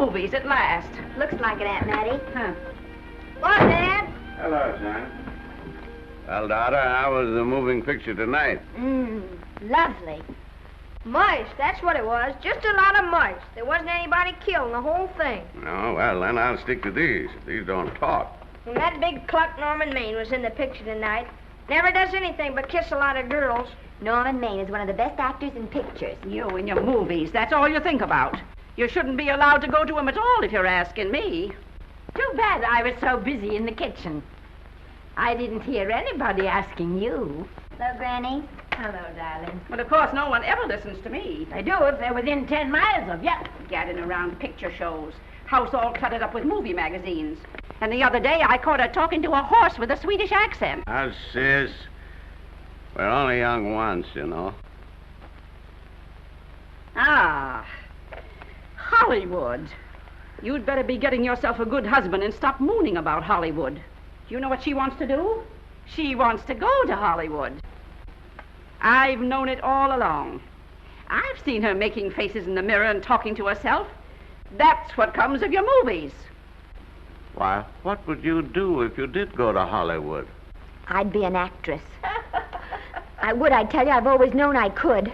movies at last. Looks like it, Aunt Mattie. Huh. What, Dad? Hello, son. Well, daughter, how was the moving picture tonight? Lovely. Mice, that's what it was. Just a lot of mice. There wasn't anybody killed in the whole thing. No, well, then I'll stick to these. These don't talk. And that big cluck Norman Maine was in the picture tonight. Never does anything but kiss a lot of girls. Norman Maine is one of the best actors in pictures. You and your movies, that's all you think about. You shouldn't be allowed to go to them at all if you're asking me. Too bad I was so busy in the kitchen. I didn't hear anybody asking you. Hello, Granny. Hello, darling. But of course, no one ever listens to me. They do if they're within 10 miles of you. Gadding around picture shows. House all cluttered up with movie magazines. And the other day, I caught her talking to a horse with a Swedish accent. Now, sis, we're only young once, you know. Ah, Hollywood. You'd better be getting yourself a good husband and stop mooning about Hollywood. Do you know what she wants to do? She wants to go to Hollywood. I've known it all along. I've seen her making faces in the mirror and talking to herself. That's what comes of your movies. Why, what would you do if you did go to Hollywood? I'd be an actress. I would, I tell you. I've always known I could.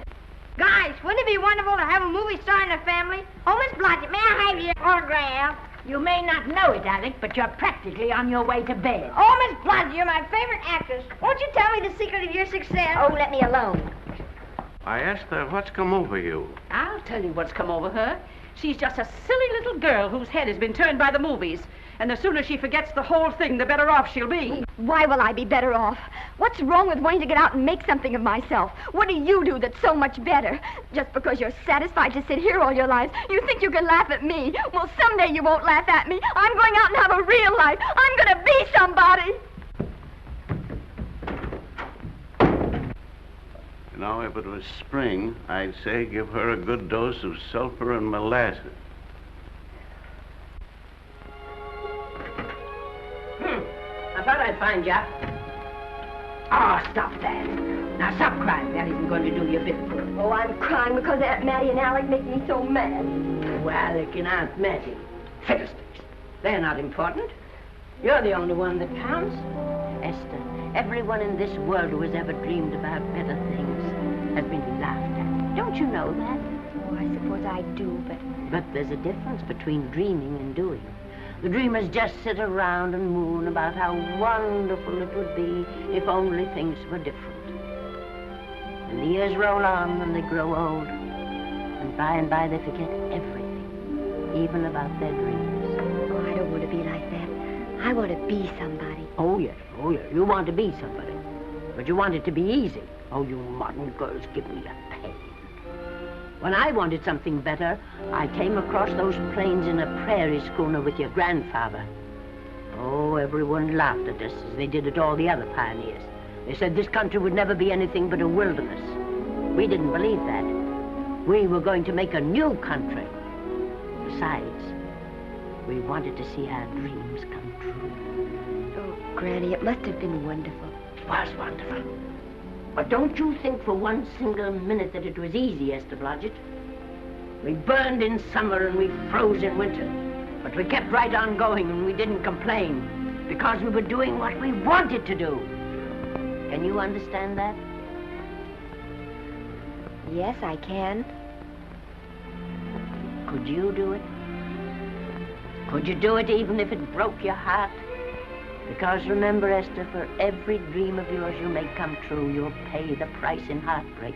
Guys, wouldn't it be wonderful to have a movie star in the family? Oh, Miss Blodgett, may I have your autograph? You may not know it, Alec, but you're practically on your way to bed. Oh, Miss Blodgett, you're my favorite actress. Won't you tell me the secret of your success? Oh, let me alone. I asked her, what's come over you? I'll tell you what's come over her. She's just a silly little girl whose head has been turned by the movies. And the sooner she forgets the whole thing, the better off she'll be. Why will I be better off? What's wrong with wanting to get out and make something of myself? What do you do that's so much better? Just because you're satisfied to sit here all your lives, you think you can laugh at me. Well, someday you won't laugh at me. I'm going out and have a real life. I'm going to be somebody. You know, if it was spring, I'd say give her a good dose of sulfur and molasses. I thought I'd find you. Oh, stop that. Now, stop crying. That isn't going to do you a bit of good. Oh, I'm crying because Aunt Mattie and Alec make me so mad. Oh, Alec and Aunt Mattie. Fiddlesticks. They're not important. You're the only one that counts. Esther, everyone in this world who has ever dreamed about better things has been laughed at. Don't you know that? Oh, I suppose I do, But there's a difference between dreaming and doing. The dreamers just sit around and moon about how wonderful it would be if only things were different. And the years roll on and they grow old. And by they forget everything, even about their dreams. Oh, I don't want to be like that. I want to be somebody. Oh, yeah. You want to be somebody. But you want it to be easy. Oh, you modern girls give me a pain. When I wanted something better, I came across those plains in a prairie schooner with your grandfather. Oh, everyone laughed at us as they did at all the other pioneers. They said this country would never be anything but a wilderness. We didn't believe that. We were going to make a new country. Besides, we wanted to see our dreams come true. Oh, Granny, it must have been wonderful. It was wonderful. But don't you think for one single minute that it was easy, Esther Blodgett. We burned in summer and we froze in winter. But we kept right on going and we didn't complain because we were doing what we wanted to do. Can you understand that? Yes, I can. Could you do it? Could you do it even if it broke your heart? Because remember, Esther, for every dream of yours you make come true, you'll pay the price in heartbreak.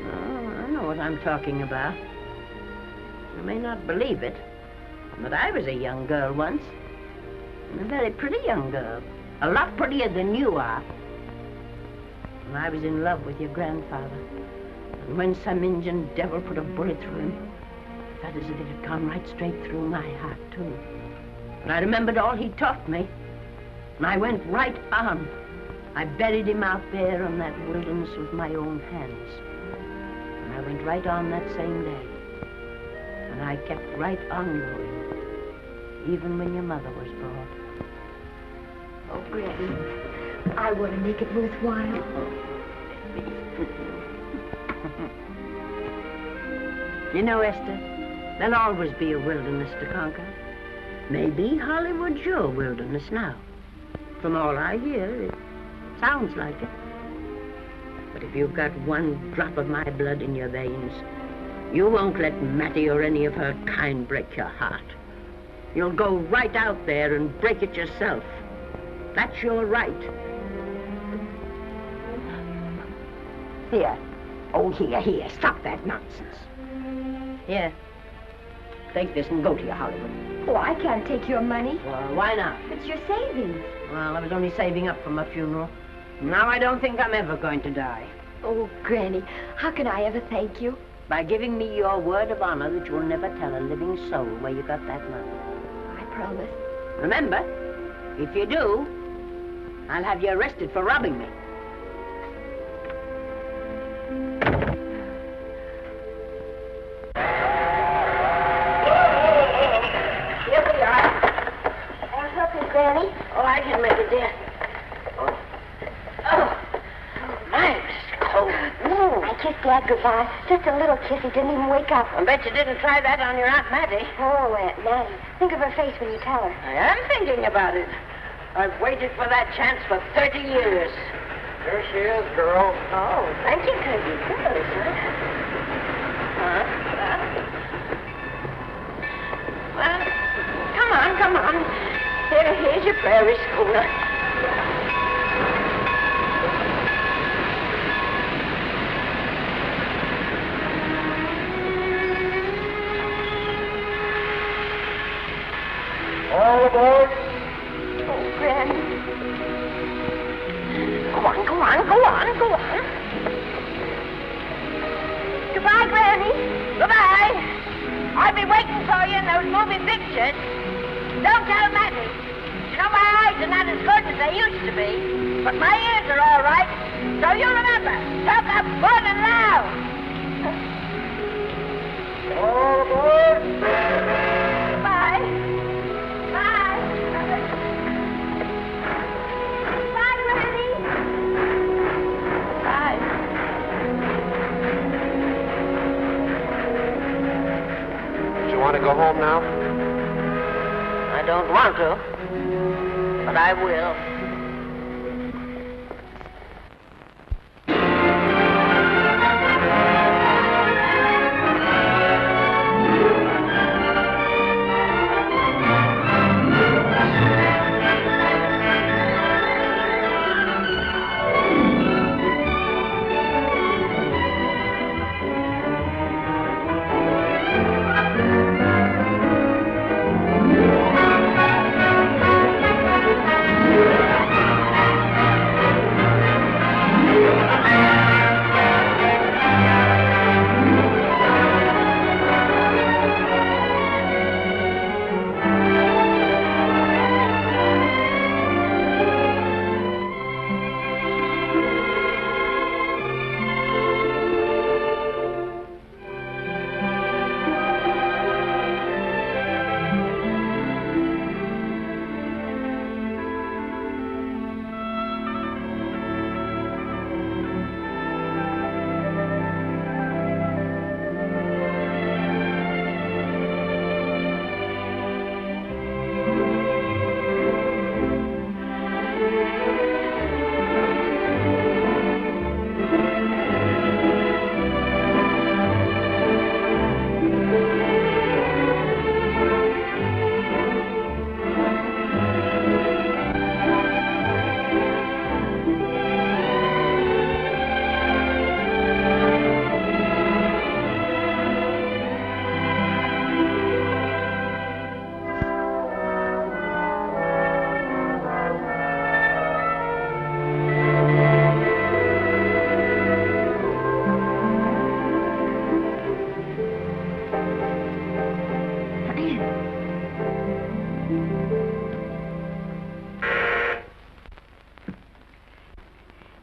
Oh, I know what I'm talking about. You may not believe it, but I was a young girl once. And a very pretty young girl. A lot prettier than you are. And I was in love with your grandfather. And when some Indian devil put a bullet through him, it felt as if it had gone right straight through my heart, too. And I remembered all he taught me. And I went right on. I buried him out there in that wilderness with my own hands. And I went right on that same day. And I kept right on going, even when your mother was born. Oh, Granny, I want to make it worthwhile. You know, Esther, there'll always be a wilderness to conquer. Maybe Hollywood's your wilderness now. From all I hear, it sounds like it. But if you've got one drop of my blood in your veins, you won't let Mattie or any of her kind break your heart. You'll go right out there and break it yourself. That's your right. Here. Oh, here. Stop that nonsense. Here. Take this and go to your Hollywood. Oh, I can't take your money. Well, why not? It's your savings. Well, I was only saving up for my funeral. Now I don't think I'm ever going to die. Oh, Granny, how can I ever thank you? By giving me your word of honor that you'll never tell a living soul where you got that money. I promise. Remember, if you do, I'll have you arrested for robbing me. Here we are. Want something, Granny? Oh, I can make it, dear. Oh, nice. Cold. I kissed Dad goodbye. Just a little kiss. He didn't even wake up. I bet you didn't try that on your Aunt Mattie. Oh, Aunt Mattie. Think of her face when you tell her. I am thinking about it. I've waited for that chance for 30 years. Here she is, girl. Oh, thank you, Cousin. Good, sir. Well, come on. Here's your prairie schooner. All aboard. Oh, Granny. Go on. Goodbye, Granny. Goodbye. I'll be waiting for you in those movie pictures. Don't tell Mattie. You know, my eyes are not as good as they used to be, but my ears are all right. So you remember, talk up good and loud. All aboard. Goodbye. Bye. Bye, Granny. Bye. You want to go home now? I don't want to, but I will.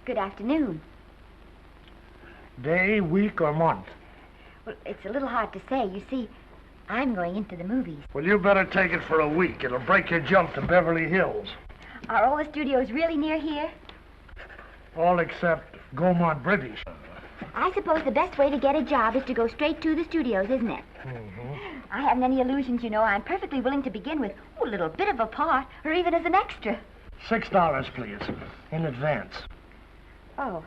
Good afternoon. Day, week, or month? Well, it's a little hard to say. You see, I'm going into the movies. Well, you better take it for a week. It'll break your jump to Beverly Hills. Are all the studios really near here? All except Gaumont British. I suppose the best way to get a job is to go straight to the studios, isn't it? Mm-hmm. I haven't any illusions, you know. I'm perfectly willing to begin with a little bit of a part, or even as an extra. $6, please, in advance. Oh.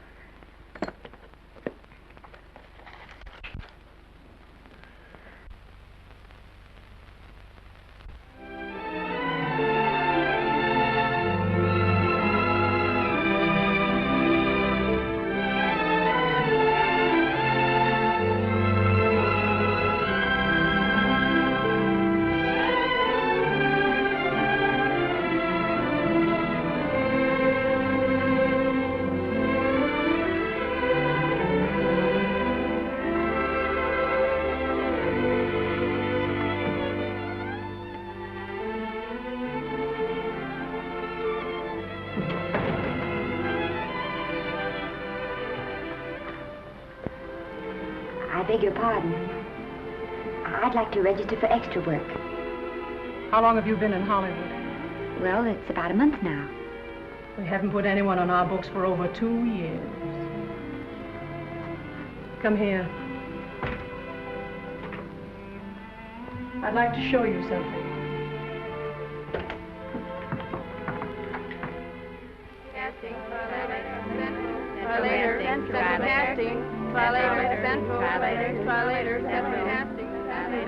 I beg your pardon. I'd like to register for extra work. How long have you been in Hollywood? Well, it's about a month now. We haven't put anyone on our books for over 2 years. Come here. I'd like to show you something. Casting, try later, casting, try later, central, try later, central, casting.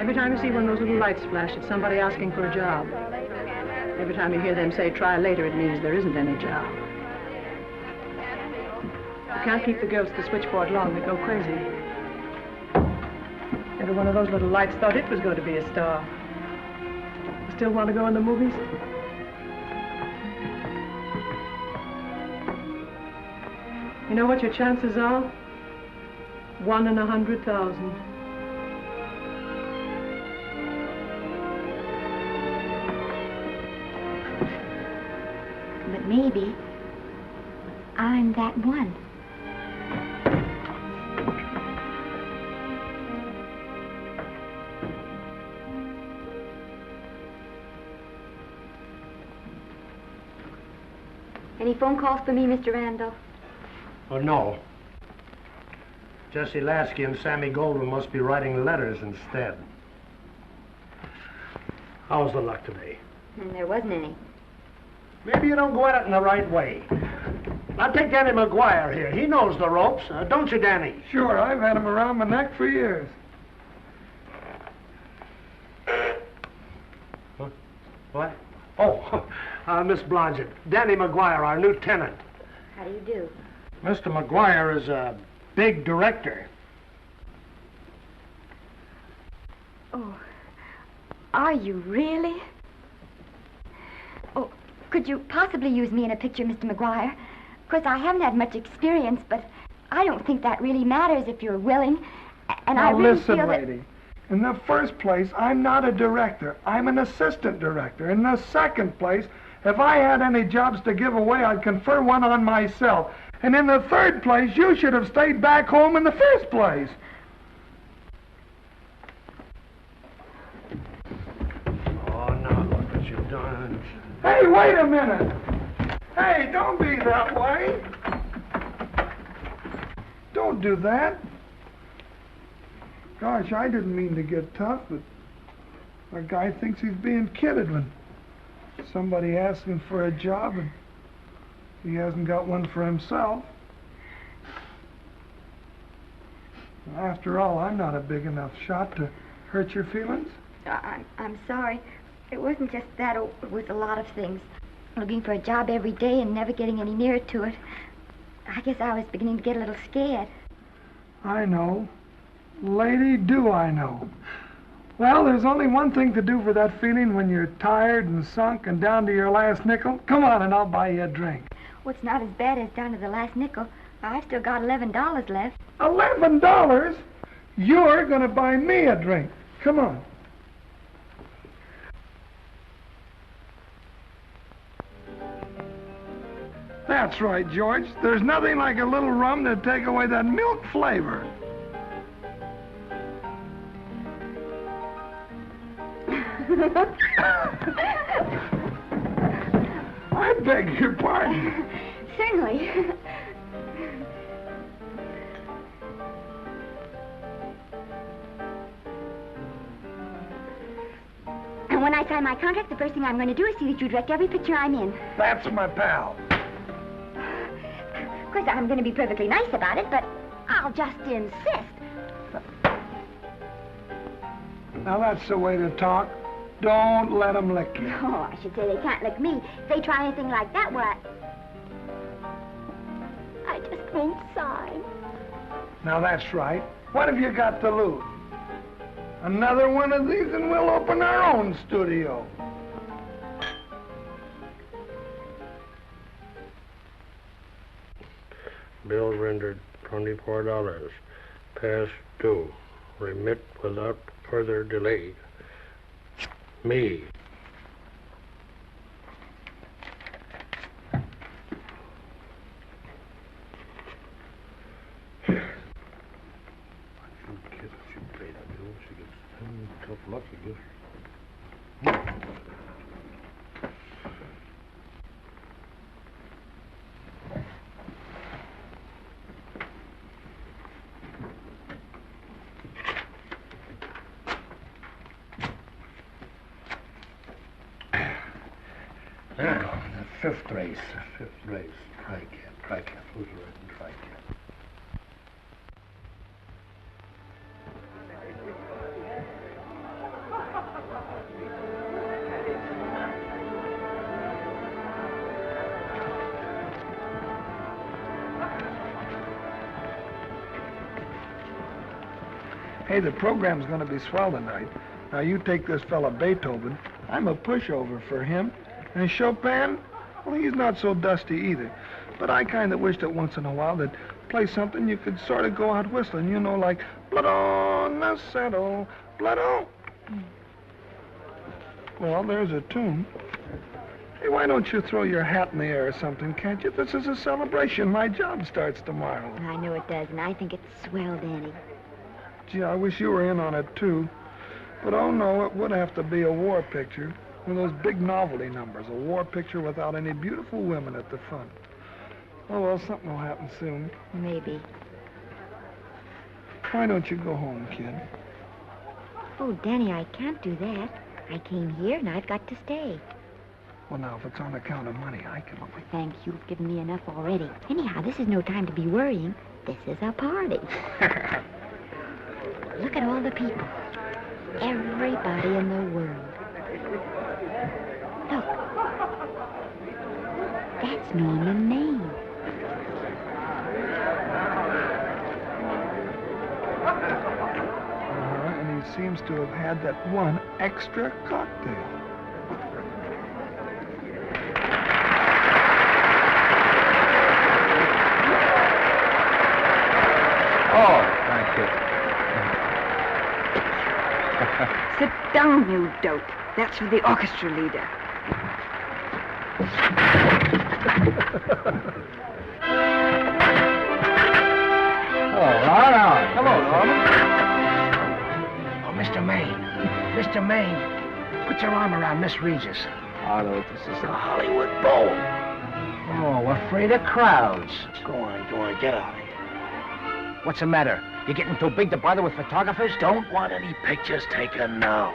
Every time you see one of those little lights flash, it's somebody asking for a job. Every time you hear them say, try later, it means there isn't any job. You can't keep the girls at the switchboard long. They go crazy. Every one of those little lights thought it was going to be a star. You still want to go in the movies? You know what your chances are? 1 in 100,000. But maybe I'm that one. Any phone calls for me, Mr. Randall? Oh, no. Jesse Lasky and Sammy Goldwyn must be writing letters instead. How's the luck today? There wasn't any. Maybe you don't go at it in the right way. Now take Danny McGuire here. He knows the ropes. Don't you, Danny? Sure, I've had him around my neck for years. Huh? What? Oh, Miss Blodgett. Danny McGuire, our new tenant. How do you do? Mr. McGuire is a big director. Oh, are you really? Oh, could you possibly use me in a picture, Mr. McGuire? Of course, I haven't had much experience, but I don't think that really matters if you're willing. And Now I really listen, feel that... lady. In the first place, I'm not a director. I'm an assistant director. In the second place, if I had any jobs to give away, I'd confer one on myself. And in the third place, you should have stayed back home in the first place. Oh, now look what you've done. Hey, wait a minute. Hey, don't be that way. Don't do that. Gosh, I didn't mean to get tough, but a guy thinks he's being kidded when somebody asks him for a job and he hasn't got one for himself. After all, I'm not a big enough shot to hurt your feelings. I'm sorry. It wasn't just that. It was a lot of things. Looking for a job every day and never getting any nearer to it. I guess I was beginning to get a little scared. I know. Lady, do I know. Well, there's only one thing to do for that feeling when you're tired and sunk and down to your last nickel. Come on and I'll buy you a drink. Well, it's not as bad as down to the last nickel. I've still got $11 left. $11? You're going to buy me a drink. Come on. That's right, George. There's nothing like a little rum to take away that milk flavor. I beg your pardon. Certainly. And when I sign my contract, the first thing I'm going to do is see that you direct every picture I'm in. That's my pal. Of course, I'm going to be perfectly nice about it, but I'll just insist. Now, that's the way to talk. Don't let them lick you. Oh, I should say they can't lick me. If they try anything like that, well, I just won't sign. Now, that's right. What have you got to lose? Another one of these and we'll open our own studio. Bill rendered $24. Past due. Remit without further delay. Me. Tough luck, I guess. The fifth race. Tri-cat. Who's riding tri-cat? Hey, the program's going to be swell tonight. Now, you take this fella Beethoven. I'm a pushover for him. And Chopin, well, he's not so dusty either. But I kind of wish that once in a while they'd play something you could sort of go out whistling, you know, like Blood on the Saddle, Blood on. Well, there's a tune. Hey, why don't you throw your hat in the air or something, can't you? This is a celebration. My job starts tomorrow. I know it does, and I think it's swell, Danny. Gee, I wish you were in on it, too. But, oh, no, it would have to be a war picture. One of those big novelty numbers. A war picture without any beautiful women at the front. Oh, well, something will happen soon. Maybe. Why don't you go home, kid? Oh, Danny, I can't do that. I came here, and I've got to stay. Well, now, if it's on account of money, I can... Oh, thanks. You've given me enough already. Anyhow, this is no time to be worrying. This is a party. Look at all the people. Everybody in the world. Look. That's Norman Maine. And he seems to have had that one extra cocktail. Oh, thank you. Sit down, you dope. That's for the orchestra leader. Hello, Norman. Oh, Mr. Maine. Mr. Maine, put your arm around Miss Regis. Otto, this is the Hollywood Bowl. Oh, afraid of crowds. Go on, get out of here. What's the matter? You getting too big to bother with photographers? Don't want any pictures taken now.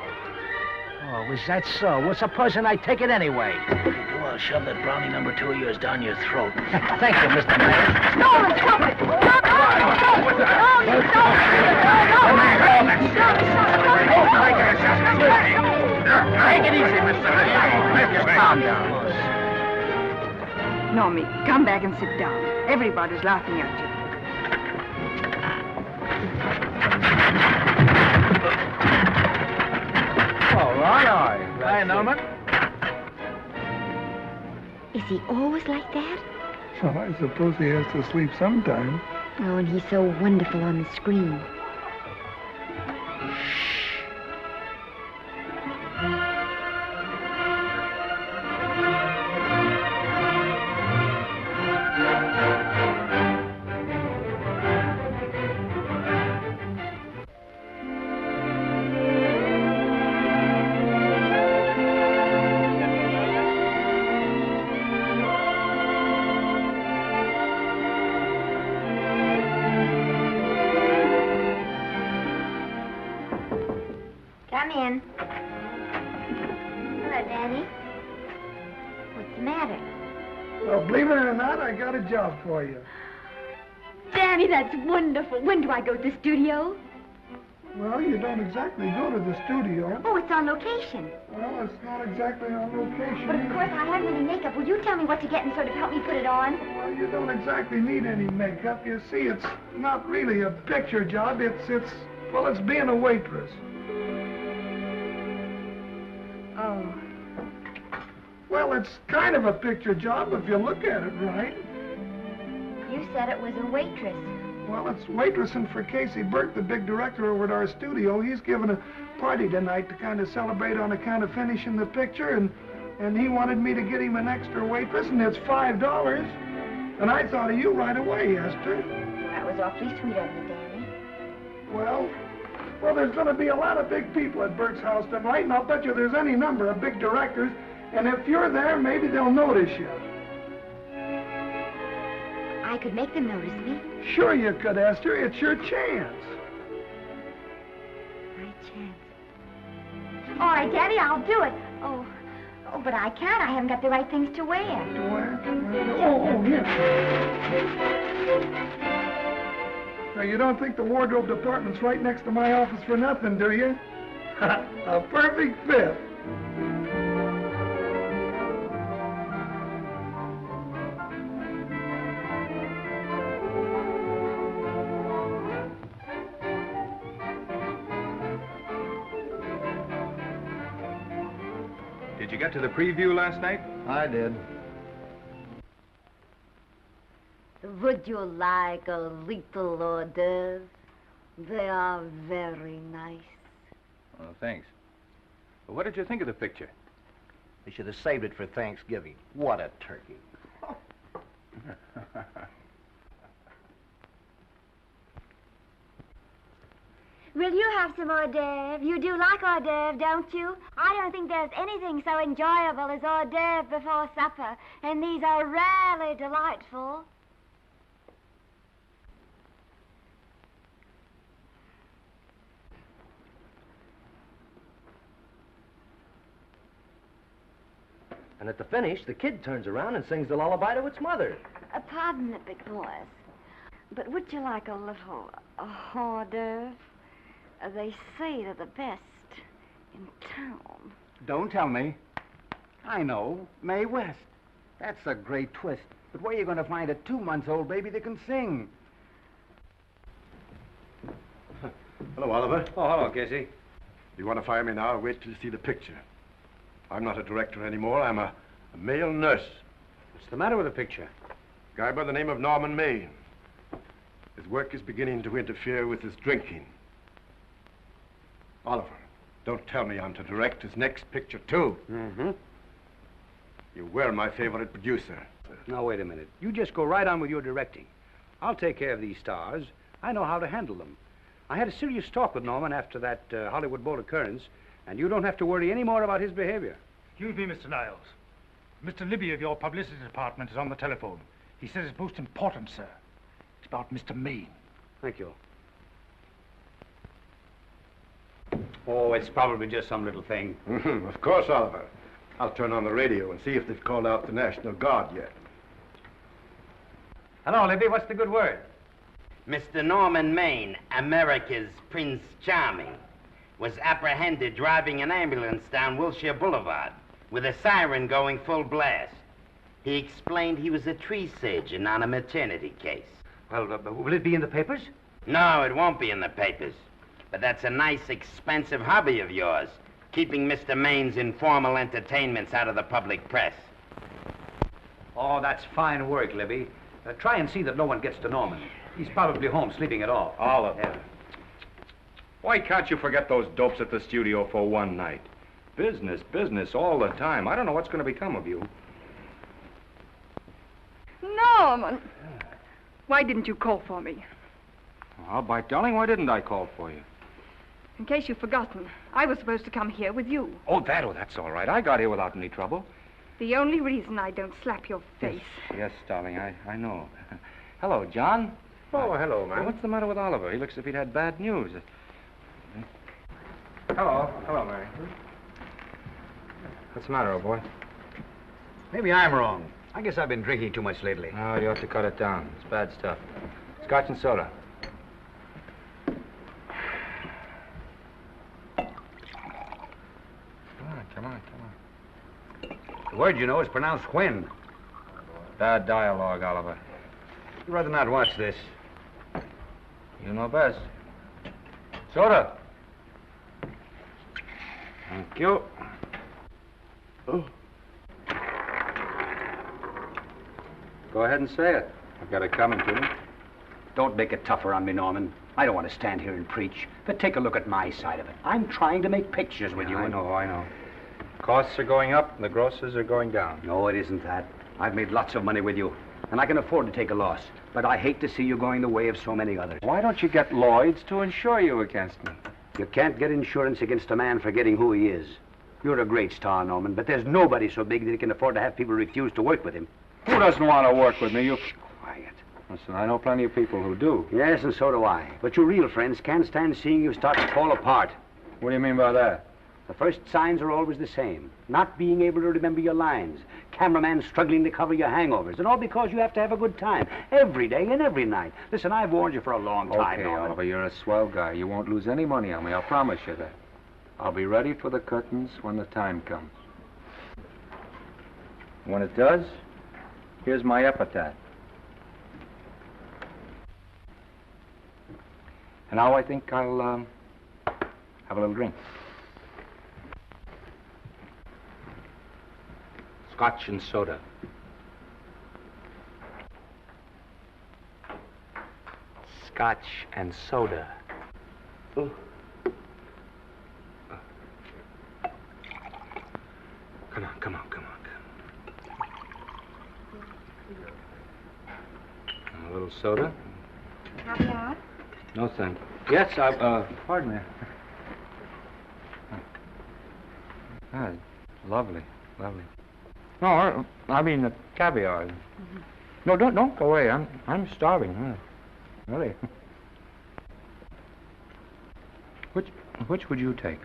Oh, is that so? Well, supposing I take it anyway. If you do, I'll shove that brownie number 2 of yours down your throat. Thank you, Mr. Mayor. Norman, stop it! Take it easy, Mr. Mayor. Calm down. Normie, come back and sit down. Everybody's laughing at you. All right. Hi, Norman. Is he always like that? Well, I suppose he has to sleep sometime. Oh, and he's so wonderful on the screen. Come in. Danny? What's the matter? Well, believe it or not, I got a job for you. Danny, that's wonderful. When do I go to the studio? Well, you don't exactly go to the studio. Oh, it's on location. Well, it's not exactly on location. But of course, I haven't any makeup. Will you tell me what to get and sort of help me put it on? Well, you don't exactly need any makeup. You see, it's not really a picture job. It's being a waitress. Oh. Well, it's kind of a picture job if you look at it right. You said it was a waitress. Well, it's waitressing for Casey Burke, the big director over at our studio. He's giving a party tonight to kind of celebrate on account of finishing the picture, and he wanted me to get him an extra waitress, and it's $5. And I thought of you right away, Esther. That was awfully sweet of you, Danny. Well, there's going to be a lot of big people at Burke's house tonight, and I'll bet you there's any number of big directors, and if you're there, maybe they'll notice you. I could make them notice me. Sure you could, Esther. It's your chance. My chance. All right, Daddy, I'll do it. Oh, but I can't. I haven't got the right things to wear. To wear? Oh, here. Now, you don't think the wardrobe department's right next to my office for nothing, do you? A perfect fit. Did you get to the preview last night? I did. Would you like a little hors d'oeuvre? They are very nice. Well, thanks. Well, what did you think of the picture? They should have saved it for Thanksgiving. What a turkey. Will you have some hors d'oeuvre? You do like hors d'oeuvre, don't you? I don't think there's anything so enjoyable as hors d'oeuvre before supper, and these are rarely delightful. And at the finish, the kid turns around and sings the lullaby to its mother. Pardon the big voice, but would you like a little hors d'oeuvre? They say they're the best in town. Don't tell me. I know. Mae West. That's a great twist. But where are you going to find a 2-month-old baby that can sing? Hello, Oliver. Oh, hello, Casey. If you want to fire me now, wait till you see the picture. I'm not a director anymore. I'm a male nurse. What's the matter with the picture? A guy by the name of Norman Maine. His work is beginning to interfere with his drinking. Oliver, don't tell me I'm to direct his next picture, too. Mm-hmm. You were my favorite producer. Now, wait a minute. You just go right on with your directing. I'll take care of these stars. I know how to handle them. I had a serious talk with Norman after that Hollywood boat occurrence, and you don't have to worry any more about his behavior. Excuse me, Mr. Niles. Mr. Libby of your publicity department is on the telephone. He says it's most important, sir. It's about Mr. Maine. Thank you. Oh, it's probably just some little thing. Of course, Oliver. I'll turn on the radio and see if they've called out the National Guard yet. Hello, Libby. What's the good word? Mr. Norman Maine, America's Prince Charming, was apprehended driving an ambulance down Wilshire Boulevard with a siren going full blast. He explained he was a tree surgeon on a maternity case. Well, will it be in the papers? No, it won't be in the papers. But that's a nice, expensive hobby of yours, keeping Mr. Maine's informal entertainments out of the public press. Oh, that's fine work, Libby. Try and see that no one gets to Norman. He's probably home sleeping it off. Oliver. Yeah. Why can't you forget those dopes at the studio for one night? Business, business all the time. I don't know what's going to become of you. Norman! Why didn't you call for me? Well, by darling, why didn't I call for you? In case you've forgotten, I was supposed to come here with you. Oh, that's all right. I got here without any trouble. The only reason I don't slap your face. Yes, darling, I know. Hello, John. Oh, hello, man. What's the matter with Oliver? He looks as if he'd had bad news. Hello, Mary. What's the matter, old boy? Maybe I'm wrong. I guess I've been drinking too much lately. Oh, you ought to cut it down. It's bad stuff. Scotch and soda. Come on. The word, you know, is pronounced when. Bad dialogue, Oliver. I'd rather not watch this. You know best. Soda. Thank you. Oh. Go ahead and say it. I've got it coming to me. Don't make it tougher on me, Norman. I don't want to stand here and preach, but take a look at my side of it. I'm trying to make pictures with you. I know. Costs are going up and the grosses are going down. No, it isn't that. I've made lots of money with you, and I can afford to take a loss. But I hate to see you going the way of so many others. Why don't you get Lloyd's to insure you against me? You can't get insurance against a man forgetting who he is. You're a great star, Norman, but there's nobody so big that he can afford to have people refuse to work with him. Who doesn't want to work with me? You... Quiet. Listen, I know plenty of people who do. Yes, and so do I. But your real friends can't stand seeing you start to fall apart. What do you mean by that? The first signs are always the same. Not being able to remember your lines. Cameraman struggling to cover your hangovers. And all because you have to have a good time. Every day and every night. Listen, I've warned you for a long time, Okay, Norman. Oliver, you're a swell guy. You won't lose any money on me. I'll promise you that. I'll be ready for the curtains when the time comes. When it does, here's my epitaph. And now I think I'll, have a little drink. Scotch and soda. Scotch and soda. Oh. Come on. A little soda? Caviar? No, thank you. Yes, pardon me. Ah, lovely. No, I mean the caviar. Mm-hmm. No, don't go away. I'm starving. Really. Which would you take?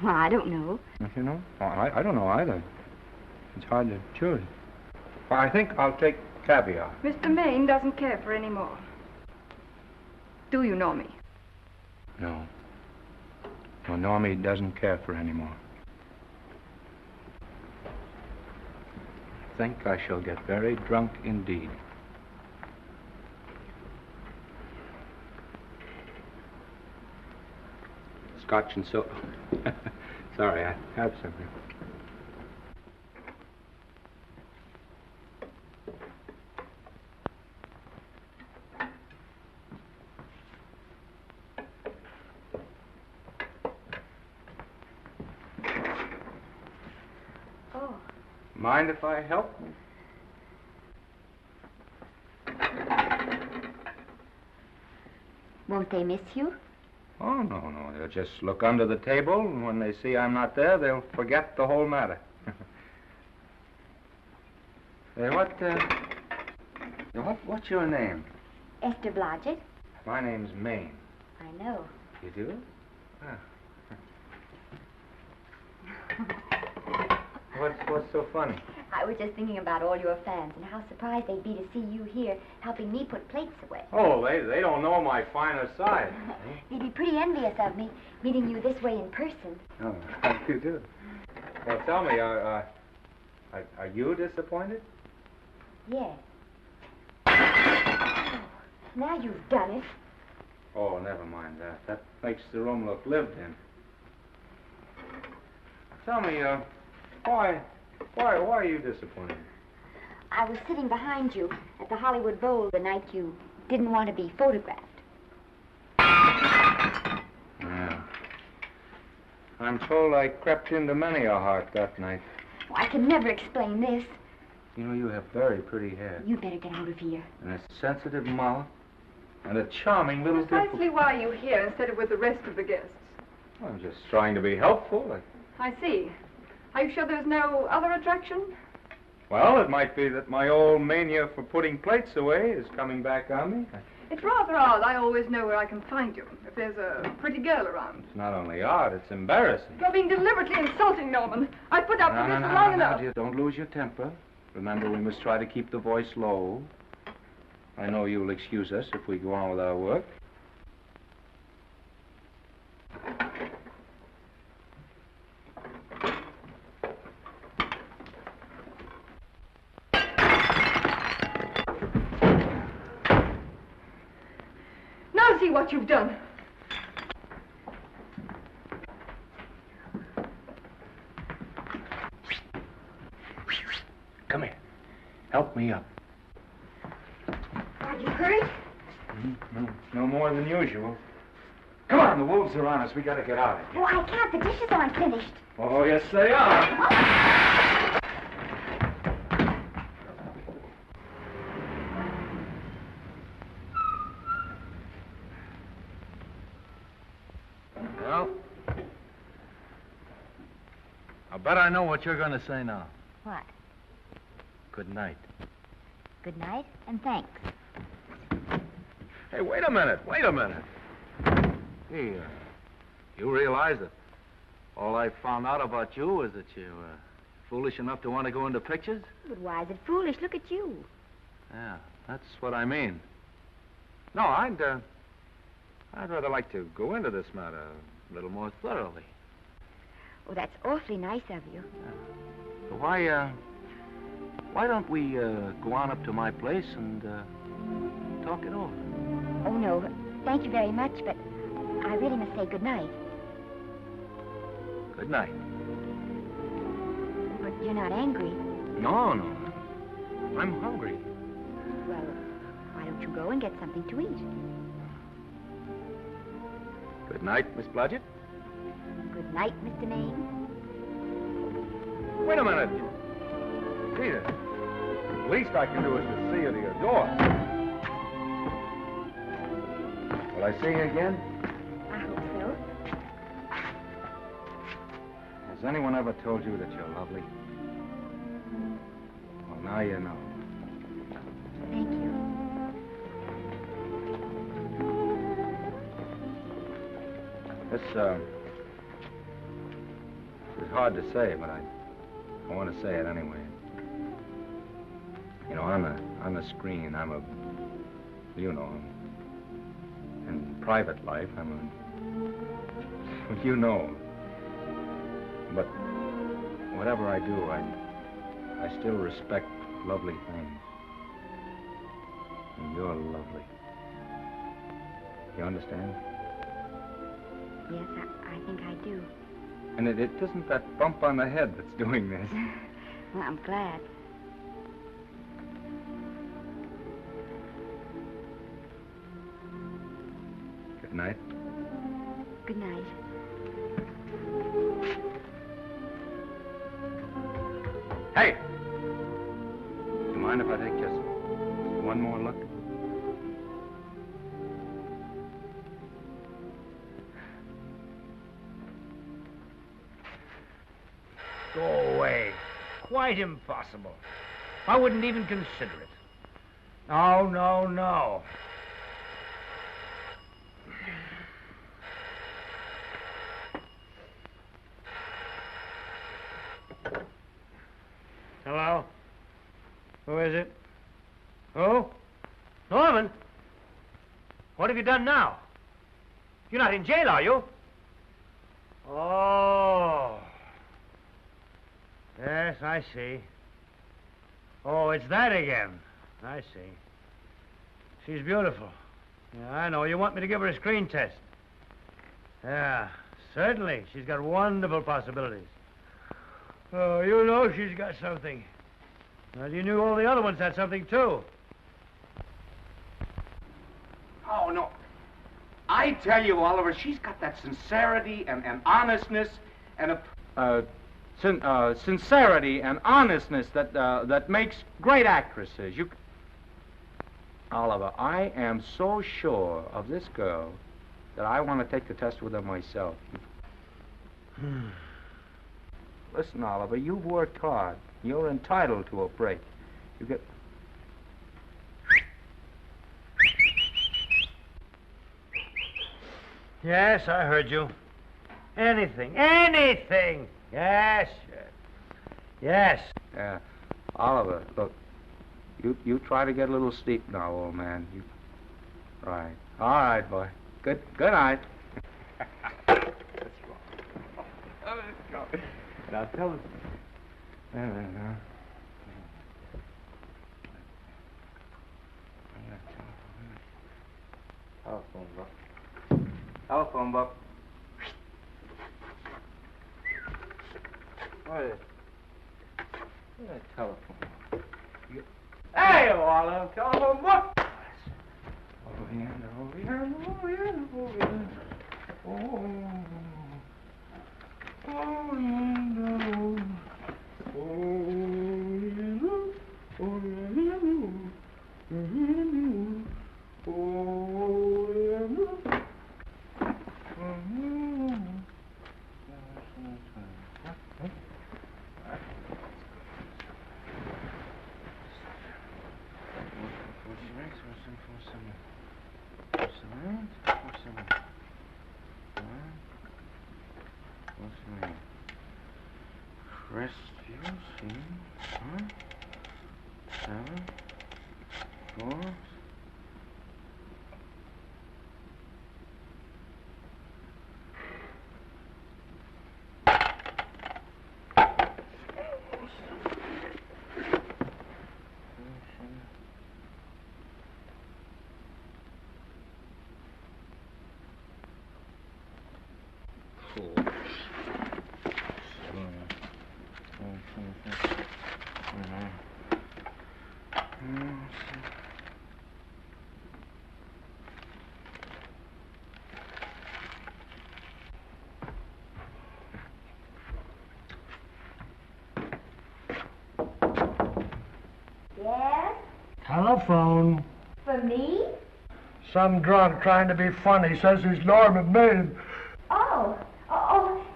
Well, I don't know. Don't you know? Oh, I don't know either. It's hard to choose. Well, I think I'll take caviar. Mr. Maine doesn't care for any more. Do you, Normie? No. No, Normie doesn't care for any more. I think I shall get very drunk indeed. Scotch and soda. Sorry, I have something. Oh. Mind if I help? Won't they miss you? Oh, no. They'll just look under the table, and when they see I'm not there, they'll forget the whole matter. What's your name? Esther Blodgett. My name's Maine. I know. You do? What's so funny? I was just thinking about all your fans and how surprised they'd be to see you here helping me put plates away. Oh, they don't know my finer side. They'd be pretty envious of me, meeting you this way in person. Oh, how do you do? Well, tell me, are you disappointed? Yes. Oh, now you've done it. Oh, never mind that. That makes the room look lived in. Tell me, why are you disappointed? I was sitting behind you at the Hollywood Bowl the night you didn't want to be photographed. Yeah. I'm told I crept into many a heart that night. Oh, I can never explain this. You know, you have very pretty hair. You'd better get out of here. And a sensitive mouth. And a charming little Precisely why are you here instead of with the rest of the guests? I'm just trying to be helpful. I see. Are you sure there's no other attraction? Well, it might be that my old mania for putting plates away is coming back on me. It's rather odd. I always know where I can find you if there's a pretty girl around. It's not only odd, it's embarrassing. You're being deliberately insulting, Norman. I put up with this for long enough. Dear, don't lose your temper. Remember, we must try to keep the voice low. I know you'll excuse us if we go on with our work. Now see what you've done. Come here. Help me up. Are you hurt? No more than usual. Come on, the wolves are on us. We gotta get out of here. Oh, I can't. The dishes aren't finished. Oh, yes, they are. Well, I bet I know what you're going to say now. What? Good night. Good night, and thanks. Hey, wait a minute. Hey, you realize that all I found out about you is that you're foolish enough to want to go into pictures? But why is it foolish? Look at you. Yeah, that's what I mean. No, I'd rather like to go into this matter a little more thoroughly. Oh, that's awfully nice of you. So why don't we go on up to my place and talk it over? Oh, no. Thank you very much, but I really must say good night. Good night. But you're not angry. No. I'm hungry. Well, why don't you go and get something to eat? Good night, Miss Blodgett. Good night, Mr. Maine. Wait a minute. Peter, the least I can do is to see you to your door. Will I see you again? I hope so. Has anyone ever told you that you're lovely? Well, now you know. Thank you. This is hard to say, but I want to say it anyway. You know, on the screen, in private life, well, you know. But whatever I do, I still respect lovely things. And you're lovely. You understand? Yes, I think I do. And it isn't that bump on the head that's doing this. Well, I'm glad. Good night. Good night. Hey! Do you mind if I take just one more look? Go away. Quite impossible. I wouldn't even consider it. No. Hello? Who is it? Who? Norman? What have you done now? You're not in jail, are you? Oh. Yes, I see. Oh, it's that again. I see. She's beautiful. Yeah, I know. You want me to give her a screen test? Yeah, certainly. She's got wonderful possibilities. Oh, you know she's got something. Well, you knew all the other ones had something, too. Oh, no. I tell you, Oliver, she's got that sincerity and honestness and sincerity and honestness that makes great actresses. Oliver, I am so sure of this girl that I want to take the test with her myself. Listen, Oliver, you've worked hard. You're entitled to a break. You get... Yes, I heard you. Anything. Yes, yes. Oliver, look, you try to get a little sleep now, old man. Right. All right, boy. Good night. Let's go. Now tell us. No. Telephone book. What is it? Telephone book. Hey, Oliver, telephone book. Yes? Telephone. For me? Some drunk trying to be funny says he's Norman Maine.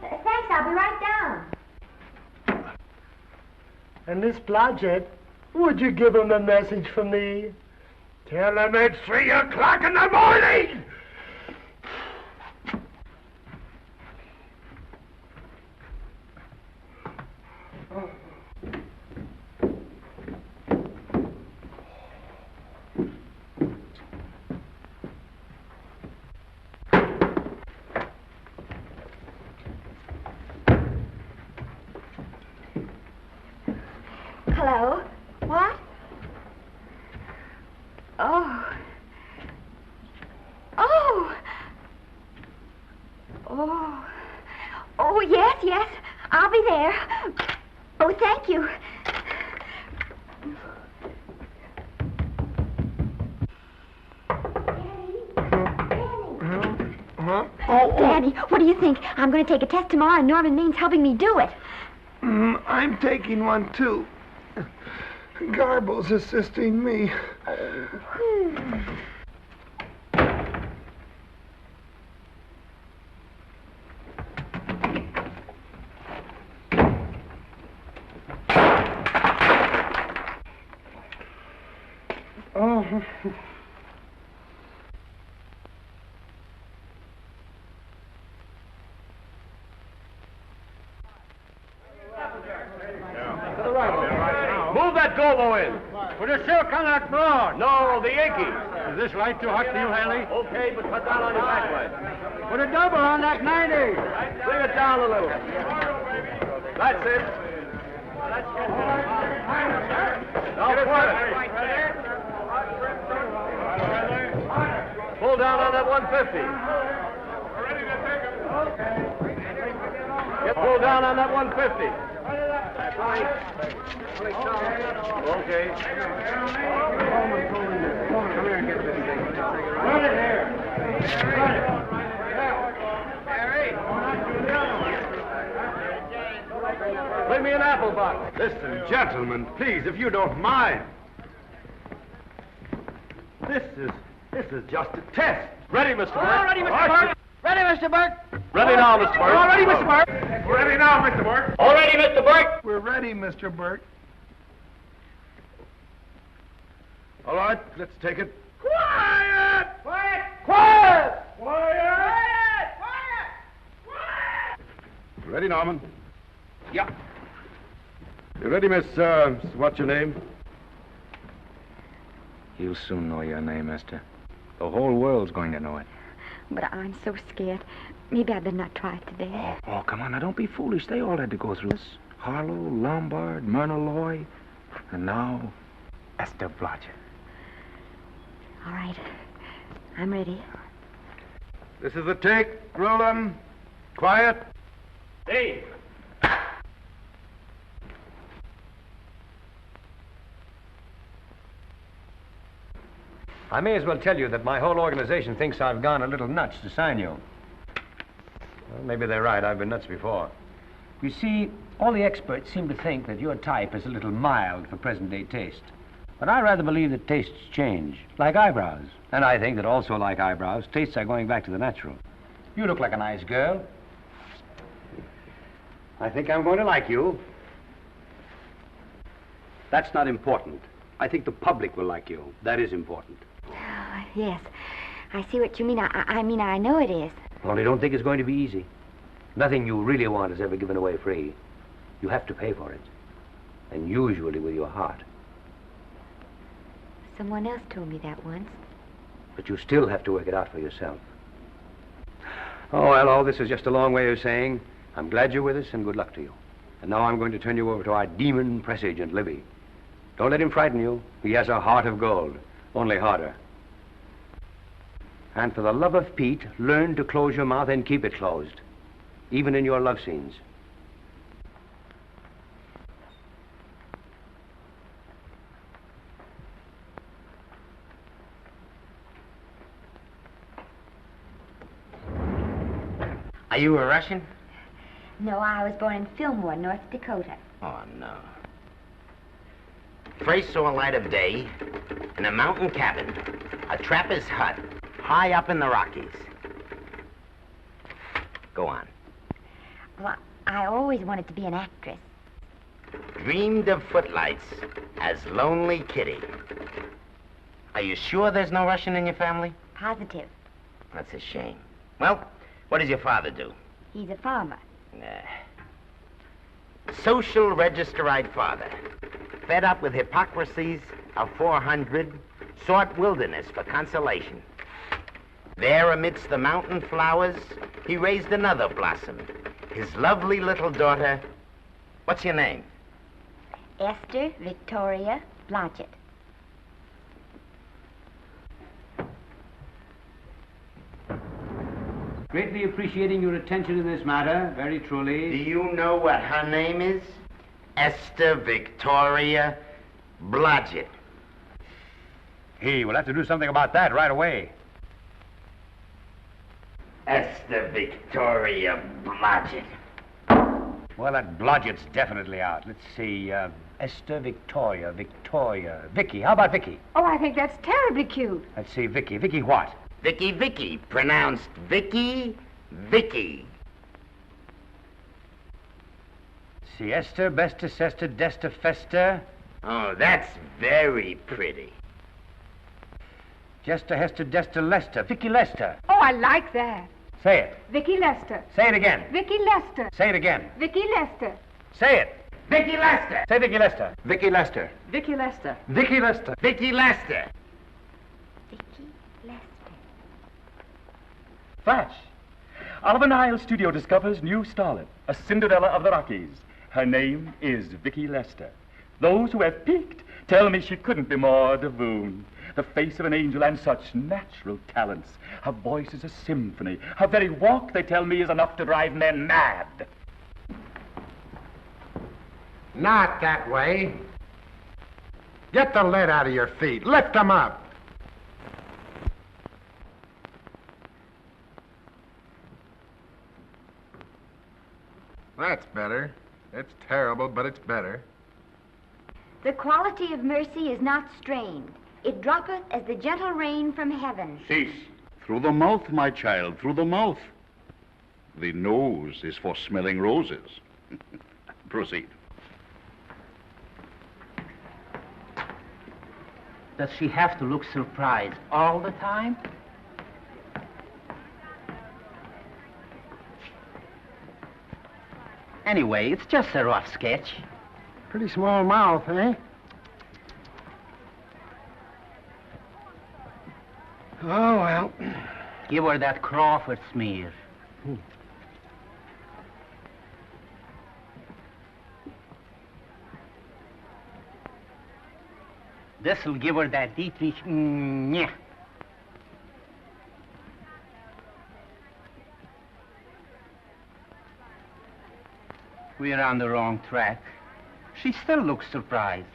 Thanks, I'll be right down. And Miss Blodgett, would you give him a message for me? Tell him it's 3 o'clock in the morning! Hello? What? Oh, yes. I'll be there. Oh, thank you. Daddy, what do you think? I'm going to take a test tomorrow, and Norman Maine's helping me do it. I'm taking one, too. Garble's assisting me. Move that Gobo in. Put a silk on that broad. No, the Yankee. Is this light too hot for you, Haley? Okay, but cut down on your backlight. Put a double on that 90. Bring it down a little. That's it. Now put it. Pull down on that 150. Get pulled down on that 150. Okay. Come here and get this thing. Run it here. Run it. Bring me an apple box. Listen, gentlemen, please, if you don't mind. This is just a test. Ready, Mr. Burke? All ready, Mr. Burke. Ready, Mr. Burke? Ready now, Mr. Burke. All ready, Mr. Burke? Ready now, Mr. Burke. All ready, Mr. Burke? We're ready, Mr. Burke. All right, let's take it. Quiet! Quiet! Quiet! Quiet! Ready, Norman? Yeah. You ready, Miss, what's your name? You'll soon know your name, Esther. The whole world's going to know it. But I'm so scared. Maybe I better not try it today. Oh, come on, now don't be foolish. They all had to go through this. Harlow, Lombard, Myrna Loy, and now Esther Blodgett. All right. I'm ready. This is the take. Roll 'em. Quiet. Dave. I may as well tell you that my whole organization thinks I've gone a little nuts to sign you. Well, maybe they're right. I've been nuts before. You see, all the experts seem to think that your type is a little mild for present-day taste. But I rather believe that tastes change, like eyebrows. And I think that also, like eyebrows, tastes are going back to the natural. You look like a nice girl. I think I'm going to like you. That's not important. I think the public will like you. That is important. Oh, yes. I see what you mean. I mean, I know it is. Only don't think it's going to be easy. Nothing you really want is ever given away free. You have to pay for it. And usually with your heart. Someone else told me that once. But you still have to work it out for yourself. Oh, well, all this is just a long way of saying, I'm glad you're with us and good luck to you. And now I'm going to turn you over to our demon press agent, Libby. Don't let him frighten you. He has a heart of gold, only harder. And for the love of Pete, learn to close your mouth and keep it closed, even in your love scenes. Are you a Russian? No, I was born in Fillmore, North Dakota. Oh, no. First saw light of day in a mountain cabin, a trapper's hut, high up in the Rockies. Go on. Well, I always wanted to be an actress. Dreamed of footlights as Lonely Kitty. Are you sure there's no Russian in your family? Positive. That's a shame. Well, what does your father do? He's a farmer. Social register-eyed father. Fed up with hypocrisies of 400, sought wilderness for consolation. There amidst the mountain flowers, he raised another blossom. His lovely little daughter. What's your name? Esther Victoria Blodgett. Greatly appreciating your attention in this matter, very truly. Do you know what her name is? Esther Victoria Blodgett. Hey, we'll have to do something about that right away. Esther Victoria Blodgett. Well, that Blodgett's definitely out. Let's see, Esther Victoria, Vicki. How about Vicki? Oh, I think that's terribly cute. Let's see, Vicki. Vicki what? Vicki, pronounced Vicki. See, Esther, Besta, Sesta, Desta, Festa. Oh, that's very pretty. Jesta, Hester, Desta, Lester. Vicki Lester. Oh, I like that. Say it. Vicki Lester. Say it again. Vicki Lester. Say it again. Vicki Lester. Say it. Vicki Lester. Say Vicki Lester. Vicki Lester. Vicki Lester. Vicki Lester. Vicki Lester. Vicki Lester. Flash. Oliver Nile Studio discovers new starlet, a Cinderella of the Rockies. Her name is Vicki Lester. Those who have peeked tell me she couldn't be more divoon. The face of an angel and such natural talents. Her voice is a symphony. Her very walk, they tell me, is enough to drive men mad. Not that way. Get the lead out of your feet. Lift them up. That's better. It's terrible, but it's better. The quality of mercy is not strained. It droppeth as the gentle rain from heaven. Cease. Through the mouth, my child, through the mouth. The nose is for smelling roses. Proceed. Does she have to look surprised all the time? Anyway, it's just a rough sketch. Pretty small mouth, eh? Oh, well. Give her that Crawford smear. This'll give her that Dietrich. Yeah. We're on the wrong track. She still looks surprised.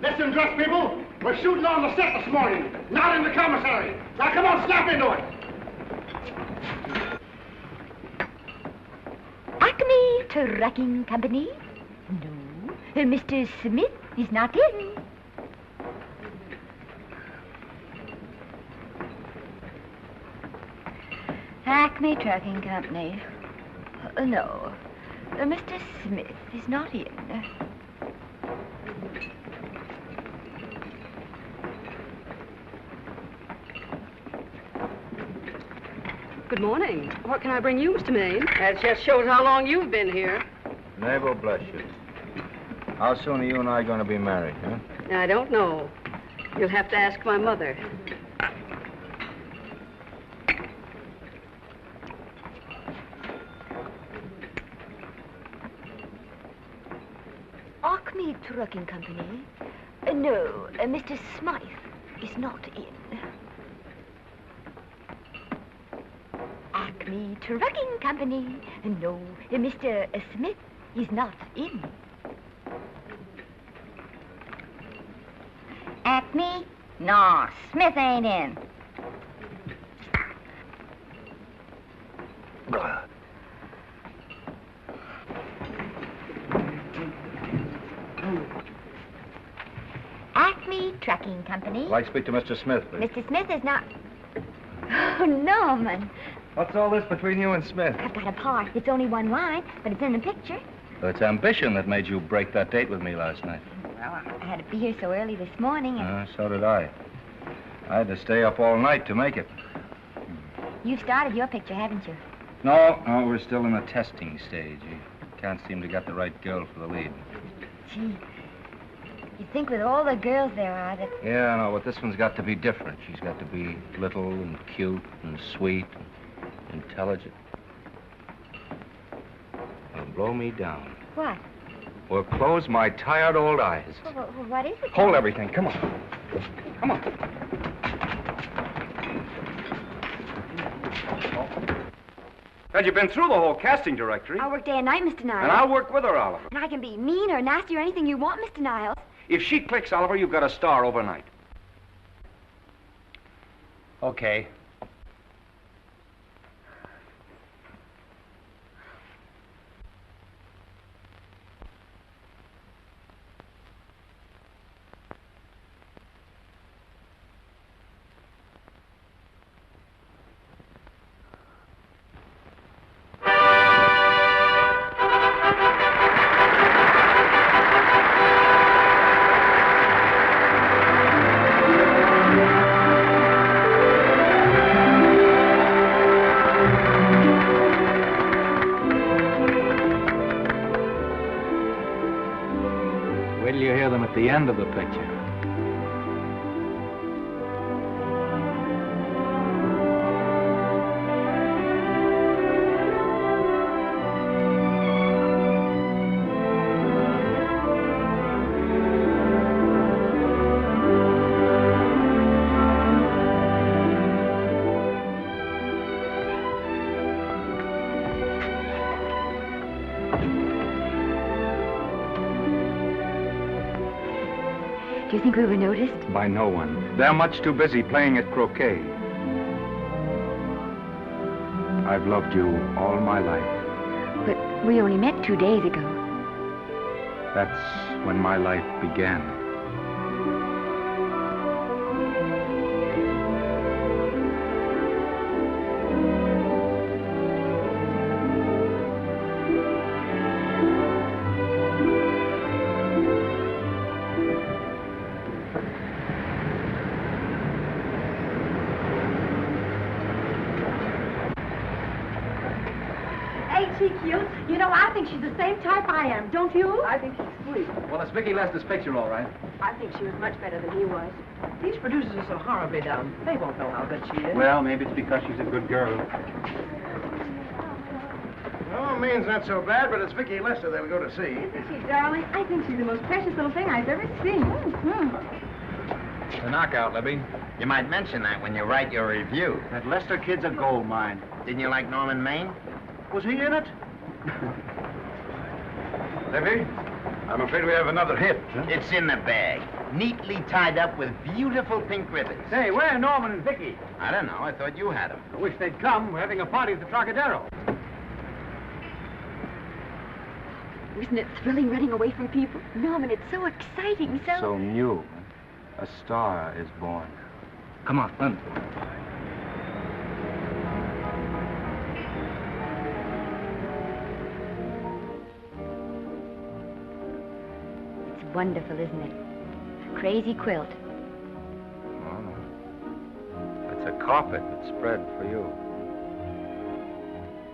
Listen, dress people. We're shooting on the set this morning, not in the commissary. Now, come on, snap into it. Acme Trucking Company? No. Mr. Smith is not in. Acme Trucking Company. No. Mr. Smith is not in. Good morning. What can I bring you, Mr. Maine? That just shows how long you've been here. Neighbor, bless you. How soon are you and I going to be married, huh? I don't know. You'll have to ask my mother. Acme Trucking Company? No, Mr. Smythe is not in. Acme Trucking Company? No, Mr. Smith is not in. Acme? No, Smith ain't in. Acme Trucking Company? I'd like to speak to Mr. Smith, please. Mr. Smith is not... Oh, Norman. What's all this between you and Smith? I've got a part. It's only one line, but it's in the picture. So it's ambition that made you break that date with me last night. Well, I had to be here so early this morning, and So did I. I had to stay up all night to make it. you've started your picture, haven't you? No, we're still in the testing stage. You can't seem to get the right girl for the lead. Gee, you'd think with all the girls there are that... Yeah, I know, but this one's got to be different. She's got to be little and cute and sweet and intelligent. It'll blow me down. What? Will close my tired old eyes. Well, what is it? Hold everything. Come on. Come on. Had you been through the whole casting directory? I'll work day and night, Mr. Niles. And I'll work with her, Oliver. And I can be mean or nasty or anything you want, Mr. Niles. If she clicks, Oliver, you've got a star overnight. Okay. Wait till you hear them at the end of the picture. Do you think we were noticed? By no one. They're much too busy playing at croquet. I've loved you all my life. But we only met 2 days ago. That's when my life began. she cute? You know, I think she's the same type I am, don't you? I think she's sweet. Well, it's Vicki Lester's picture, all right. I think she was much better than he was. These producers are so horribly dumb. They won't know how good she is. Well, maybe it's because she's a good girl. Oh, Maine's not so bad, but it's Vicki Lester they'll go to see. Isn't she, darling? I think she's the most precious little thing I've ever seen. The knockout, Libby. You might mention that when you write your review. That Lester kid's a gold mine. Didn't you like Norman Maine? Was he in it? Libby, I'm afraid we have another hit. Huh? It's in the bag, neatly tied up with beautiful pink ribbons. Say, where are Norman and Vicki? I don't know. I thought you had them. I wish they'd come. We're having a party at the Trocadero. Isn't it thrilling running away from people? Norman, it's so exciting, So new. A star is born. Come on, run. It's wonderful, isn't it? A crazy quilt. Oh. It's a carpet that's spread for you.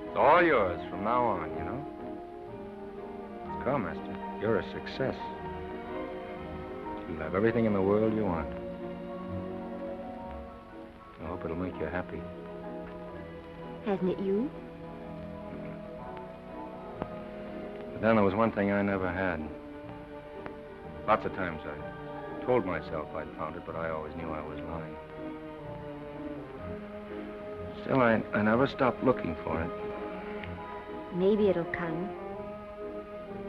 It's all yours from now on, you know? Come, Esther. You're a success. You'll have everything in the world you want. I hope it'll make you happy. Hasn't it you? But then there was one thing I never had. Lots of times I told myself I'd found it, but I always knew I was lying. Still, I never stopped looking for it. Maybe it'll come.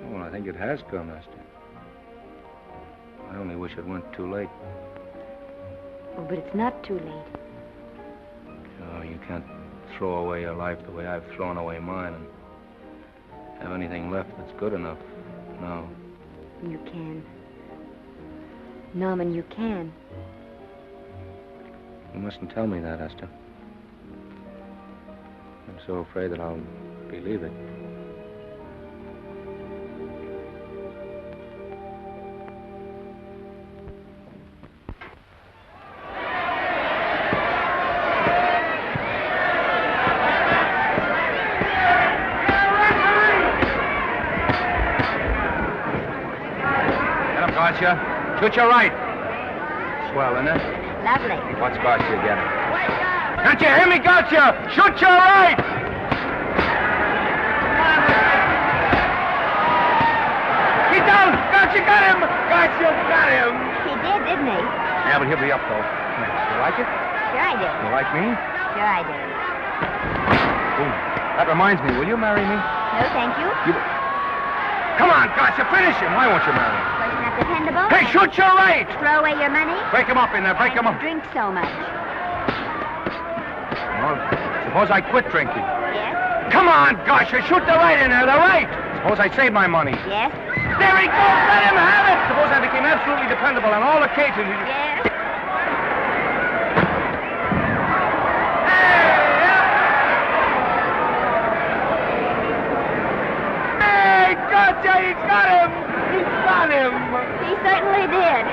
Well, I think it has come, Esther. I only wish it went too late. Oh, but it's not too late. Oh, you can't throw away your life the way I've thrown away mine and have anything left that's good enough. No. You can. Norman, you can. You mustn't tell me that, Esther. I'm so afraid that I'll believe it. Gotcha. Shoot your right. Swell, isn't it? Lovely. What's Gotcha getting? Can't you hear me, Gotcha? Shoot your right! He's down! Gotcha got him! Gotcha got him! He did, didn't he? Yeah, but he'll be up, though. You like it? Sure I do. You like me? Sure I do. Ooh, that reminds me. Will you marry me? No, thank you. Come on, Gotcha, finish him. Why won't you marry him? Well, you're not dependable. Hey, shoot your right! Throw away your money. Break him up in there, break him up. Drink so much. Well, suppose I quit drinking. Yes? Come on, Gotcha, shoot the right in there, the right! Suppose I save my money. Yes? There he goes, let him have it! Suppose I became absolutely dependable on all occasions. Yes? Hey, Gotcha, he's got him! He's got him! He certainly did.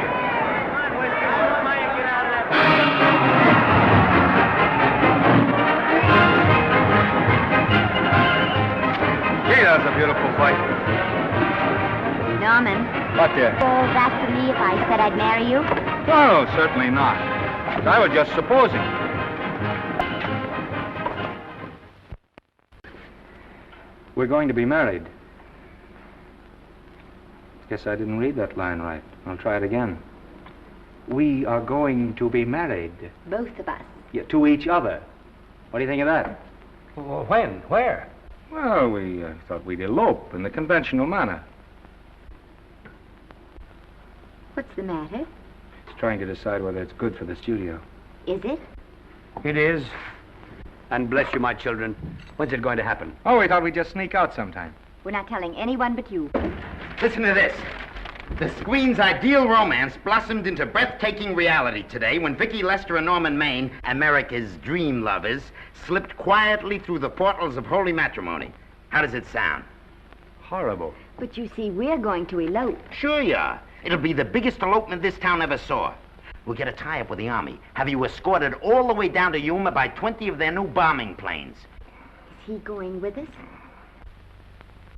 Gee, that was a beautiful fight. Norman. What, dear? Oh, that for me if I said I'd marry you? No, certainly not. I was just supposing. We're going to be married. Guess I didn't read that line right. I'll try it again. We are going to be married. Both of us. Yeah, to each other. What do you think of that? Well, when? Where? Well, we thought we'd elope in the conventional manner. What's the matter? It's trying to decide whether it's good for the studio. Is it? It is. And bless you, my children. When's it going to happen? Oh, we thought we'd just sneak out sometime. We're not telling anyone but you. Listen to this. The screen's ideal romance blossomed into breathtaking reality today when Vicki Lester and Norman Maine, America's dream lovers, slipped quietly through the portals of holy matrimony. How does it sound? Horrible. But you see, we're going to elope. Sure you are. It'll be the biggest elopement this town ever saw. We'll get a tie-up with the Army, have you escorted all the way down to Yuma by 20 of their new bombing planes. Is he going with us?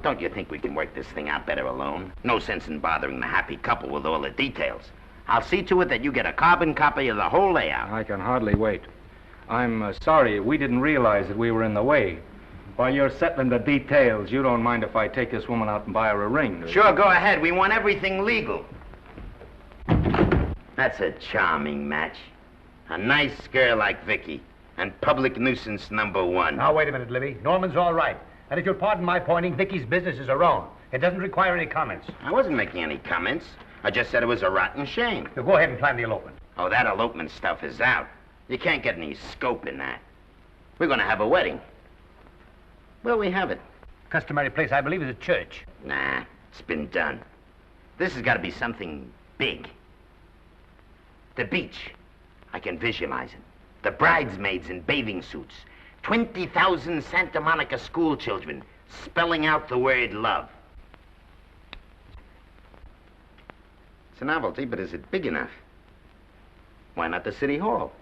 Don't you think we can work this thing out better alone? No sense in bothering the happy couple with all the details. I'll see to it that you get a carbon copy of the whole layout. I can hardly wait. I'm sorry we didn't realize that we were in the way. While you're settling the details, you don't mind if I take this woman out and buy her a ring, do you? Sure, go ahead. We want everything legal. That's a charming match. A nice girl like Vicki. And public nuisance #1. Now, wait a minute, Libby. Norman's all right. And if you'll pardon my pointing, Vicki's business is her own. It doesn't require any comments. I wasn't making any comments. I just said it was a rotten shame. So go ahead and plan the elopement. Oh, that elopement stuff is out. You can't get any scope in that. We're going to have a wedding. Where'll we have it? Customary place, I believe, is a church. Nah, it's been done. This has got to be something big. The beach. I can visualize it. The bridesmaids in bathing suits. 20,000 Santa Monica school children spelling out the word love. It's a novelty, but is it big enough? Why not the city hall?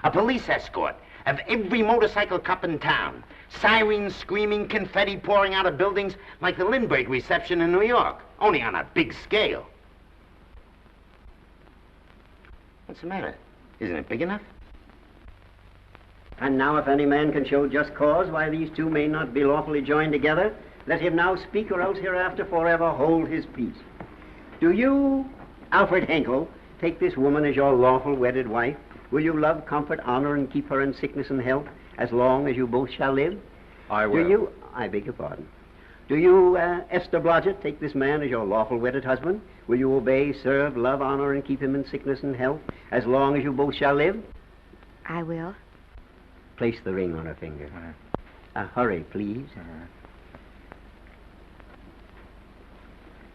A police escort of every motorcycle cop in town. Sirens screaming, confetti pouring out of buildings like the Lindbergh reception in New York, only on a big scale. What's the matter? Isn't it big enough? And now if any man can show just cause why these two may not be lawfully joined together, let him now speak, or else hereafter forever hold his peace. Do you, Alfred Henkel, take this woman as your lawful wedded wife? Will you love, comfort, honor, and keep her in sickness and health as long as you both shall live? I will. Do you, I beg your pardon. Do you, Esther Blodgett, take this man as your lawful wedded husband? Will you obey, serve, love, honor, and keep him in sickness and health as long as you both shall live? I will. Place the ring on her finger. Hurry, please.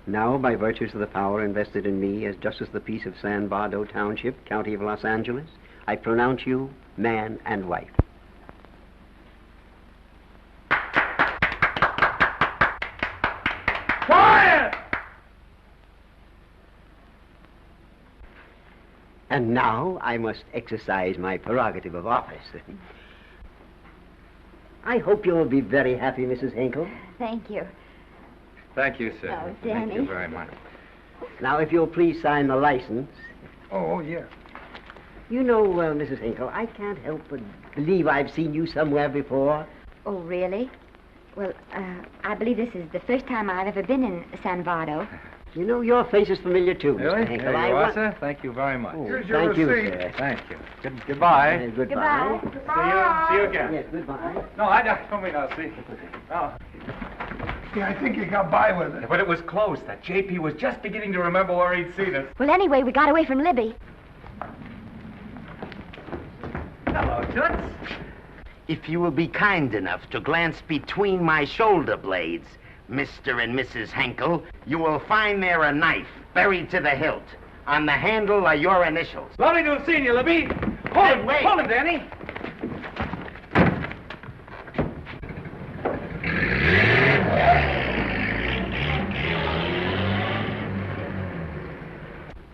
Now, by virtues of the power invested in me as Justice of the Peace of San Bardo Township, County of Los Angeles, I pronounce you man and wife. Quiet! And now I must exercise my prerogative of office. I hope you'll be very happy, Mrs. Hinkle. Thank you. Thank you, sir. Oh, Thank you Danny. very much. Now, if you'll please sign the license. Oh, yeah. You know, Mrs. Hinkle, I can't help but believe I've seen you somewhere before. Oh, really? Well, I believe this is the first time I've ever been in San Vardo. You know, your face is familiar, too, Really? Mr. Hinkle. There you are, sir. Thank you very much. Oh, thank you, sir. Thank you. Goodbye. Goodbye. See you again. Yes, goodbye. No, I don't mean I'll see. No. Yeah, I think you got by with it. But it was close. That JP was just beginning to remember where he'd seen us. Well, anyway, we got away from Libby. Hello, Toots. If you will be kind enough to glance between my shoulder blades, Mr. and Mrs. Henkel, you will find there a knife buried to the hilt. On the handle are your initials. Lovely to have seen you, Libby. Hold him, wait. hold him, Danny.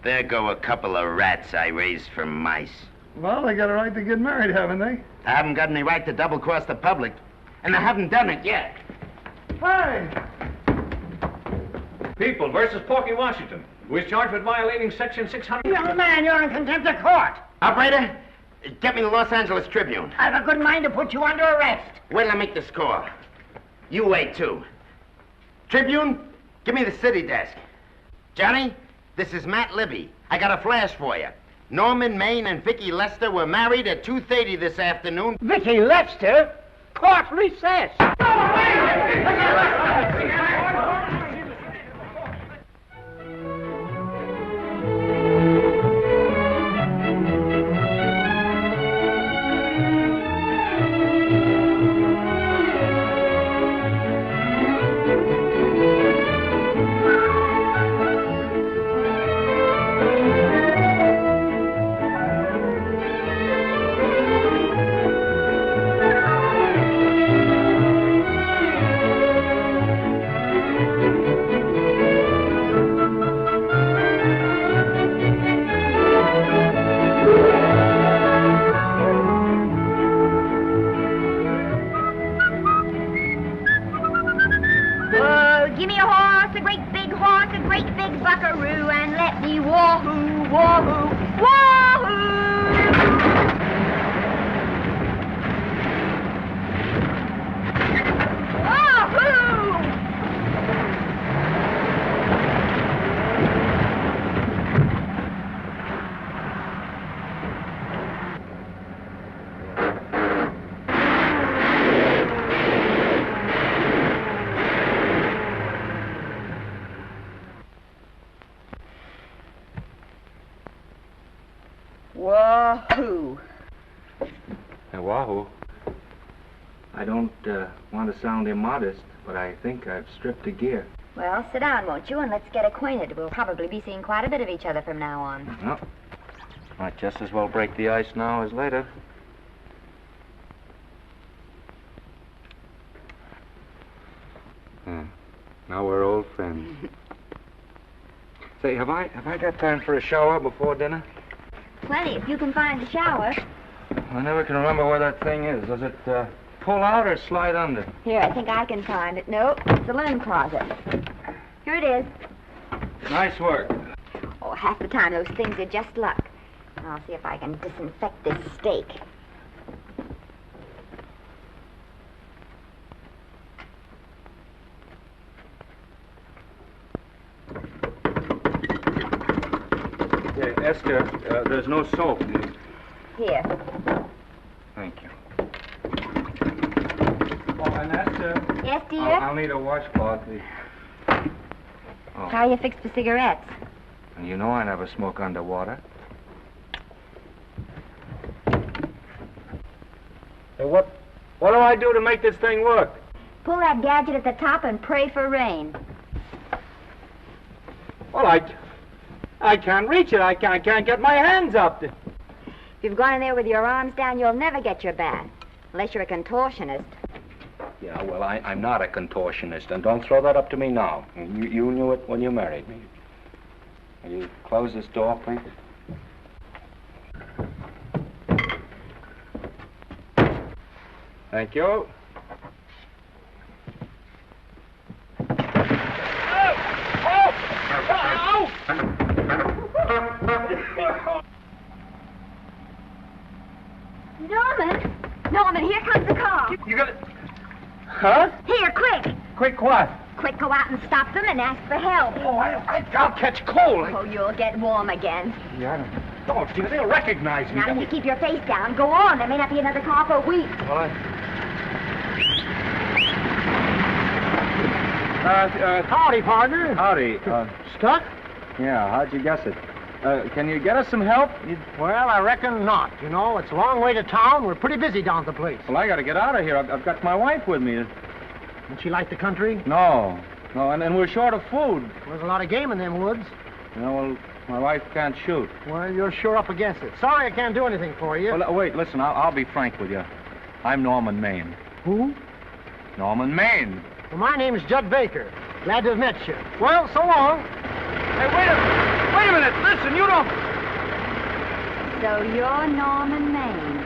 There go a couple of rats I raised from mice. Well, they got a right to get married, haven't they? They haven't got any right to double-cross the public, and they haven't done it yet. Hey! People versus Porky Washington, who is charged with violating Section 600. Young man, you're in contempt of court. Operator, get me the Los Angeles Tribune. I've a good mind to put you under arrest. Wait till I make the score. You wait, too. Tribune, give me the city desk. Johnny, this is Matt Libby. I got a flash for you. Norman Maine and Vicki Lester were married at 2:30 this afternoon. Vicki Lester? Court recess. Wahoo. Hey, wahoo. I don't want to sound immodest, but I think I've stripped a gear. Well, sit down, won't you, and let's get acquainted. We'll probably be seeing quite a bit of each other from now on. Well, might just as well break the ice now as later. Now we're old friends. Say, have I got time for a shower before dinner? Plenty, if you can find a shower. I never can remember where that thing is. Does it pull out or slide under? Here, I think I can find it. Nope, it's the linen closet. Here it is. Nice work. Oh, half the time those things are just luck. I'll see if I can disinfect this steak. Yeah, Esther, there's no soap. Here. Thank you. Oh, and Esther. Yes, dear? I'll need a washcloth. Oh. How you fixed for cigarettes? And you know I never smoke underwater. Hey, what do I do to make this thing work? Pull that gadget at the top and pray for rain. Well, I can't reach it. I can't get my hands up. If you've gone in there with your arms down, you'll never get your bath. Unless you're a contortionist. Yeah, well, I'm not a contortionist, and don't throw that up to me now. You knew it when you married me. Will you close this door, please? Thank you. Norman! Norman, here comes the car. You got it? Huh? Here, quick! Quick what? Quick, go out and stop them and ask for help. Oh, I'll catch cold. Oh, you'll get warm again. Yeah, don't you? They'll recognize me. Now, then you keep your face down. Go on. There may not be another car for a week. Well, howdy, partner. Howdy. Stuck? Yeah, how'd you guess it? Can you get us some help? Well, I reckon not. You know, it's a long way to town. We're pretty busy down at the place. Well, I gotta get out of here. I've got my wife with me. Doesn't she like the country? No, and we're short of food. There's a lot of game in them woods. You know, well, my wife can't shoot. Well, you're sure up against it. Sorry I can't do anything for you. Well, wait, listen, I'll be frank with you. I'm Norman Maine. Who? Norman Maine. Well, my name's Judd Baker. Glad to have met you. Well, so long. Hey, wait a minute. Listen, you don't... So you're Norman Maine.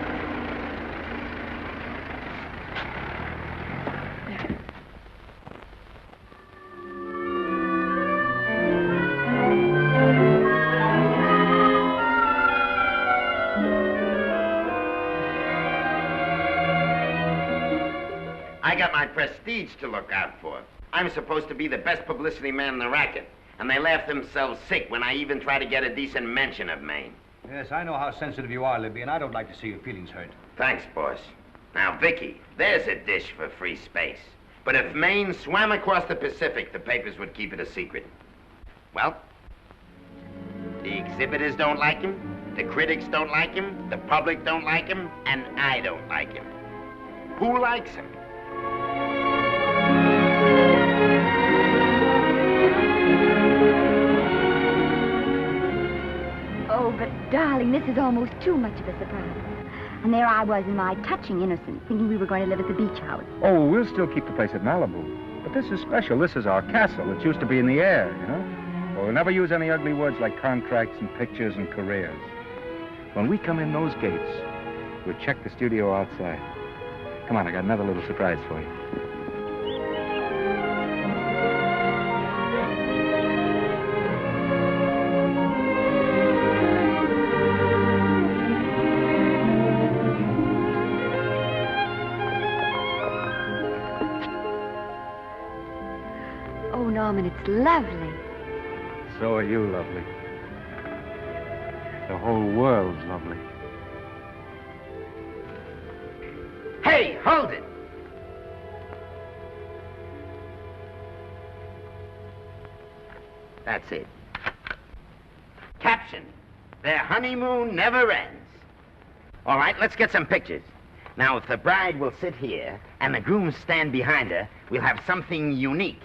I got my prestige to look out for. I'm supposed to be the best publicity man in the racket, and they laugh themselves sick when I even try to get a decent mention of Maine. Yes, I know how sensitive you are, Libby, and I don't like to see your feelings hurt. Thanks, boss. Now, Vicki, there's a dish for free space. But if Maine swam across the Pacific, the papers would keep it a secret. Well, the exhibitors don't like him, the critics don't like him, the public don't like him, and I don't like him. Who likes him? Oh, but darling, this is almost too much of a surprise. And there I was in my touching innocence, thinking we were going to live at the beach house. Oh, we'll still keep the place at Malibu. But this is special. This is our castle. It used to be in the air, you know? We'll never use any ugly words like contracts and pictures and careers. When we come in those gates, we'll check the studio outside. Come on, I got another little surprise for you. Oh, Norman, it's lovely. So are you lovely. The whole world's lovely. Hey, hold it! That's it. Caption: Their honeymoon never ends. All right, let's get some pictures. Now, if the bride will sit here and the groom stand behind her, we'll have something unique.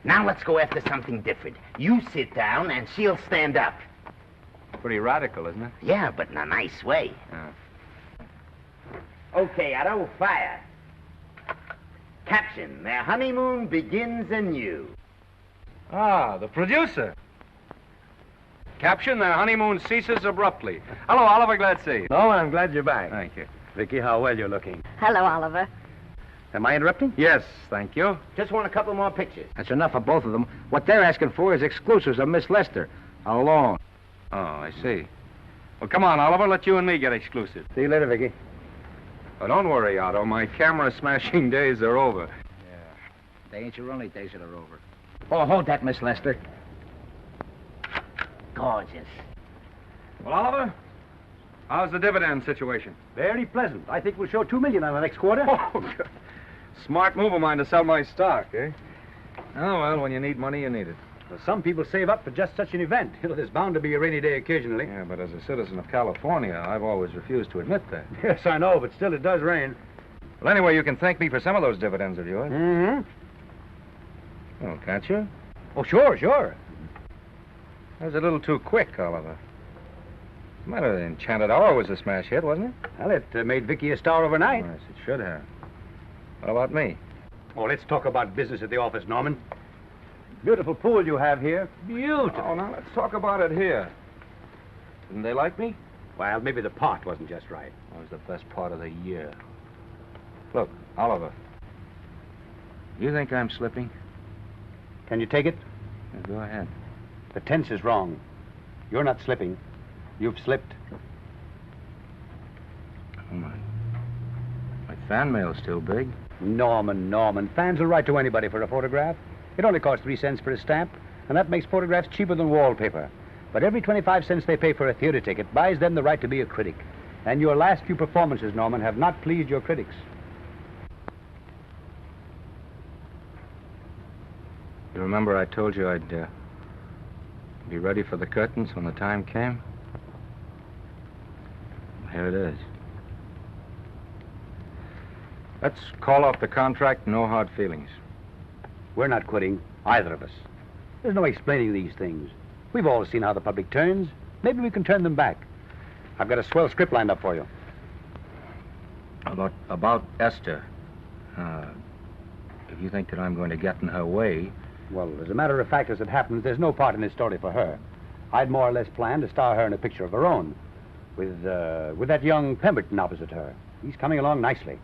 Now let's go after something different. You sit down and she'll stand up. Pretty radical, isn't it? Yeah, but in a nice way. Okay, Otto, fire. Caption, their honeymoon begins anew. Ah, the producer. Caption, their honeymoon ceases abruptly. Hello, Oliver, glad to see you. No, I'm glad you're back. Thank you. Vicky, how well you're looking. Hello, Oliver. Am I interrupting? Yes, thank you. Just want a couple more pictures. That's enough of both of them. What they're asking for is exclusives of Miss Lester. Alone. Oh, I see. Well, come on, Oliver, let you and me get exclusive. See you later, Vicky. Oh, don't worry, Otto. My camera smashing days are over. They ain't your only days that are over. Oh, hold that, Miss Lester. Gorgeous. Well, Oliver, how's the dividend situation? Very pleasant. I think we'll show $2 million on the next quarter. Oh, good. Smart move of mine to sell my stock, eh? Oh, well, when you need money, you need it. Well, some people save up for just such an event. You know, there's bound to be a rainy day occasionally. Yeah, but as a citizen of California, I've always refused to admit that. Yes, I know, but still it does rain. Well, anyway, you can thank me for some of those dividends of yours. Mm-hmm. Oh, can't you? Oh, sure. That was a little too quick, Oliver. The matter, the Enchanted Hour was a smash hit, wasn't it? Well, it made Vicky a star overnight. Yes, it should have. What about me? Oh, let's talk about business at the office, Norman. Beautiful pool you have here. Beautiful. Oh, now let's talk about it here. Didn't they like me? Well, maybe the pot wasn't just right. It was the best part of the year. Look, Oliver. You think I'm slipping? Can you take it? Yeah, go ahead. The tense is wrong. You're not slipping. You've slipped. Oh, my fan mail's still big. Norman. Fans will write to anybody for a photograph. It only costs 3 cents for a stamp, and that makes photographs cheaper than wallpaper. But every 25 cents they pay for a theater ticket buys them the right to be a critic. And your last few performances, Norman, have not pleased your critics. You remember I told you I'd be ready for the curtains when the time came? Here it is. Let's call off the contract, no hard feelings. We're not quitting, either of us. There's no explaining these things. We've all seen how the public turns. Maybe we can turn them back. I've got a swell script lined up for you. About Esther. If you think that I'm going to get in her way... Well, as a matter of fact, as it happens, there's no part in this story for her. I'd more or less planned to star her in a picture of her own, with that young Pemberton opposite her. He's coming along nicely.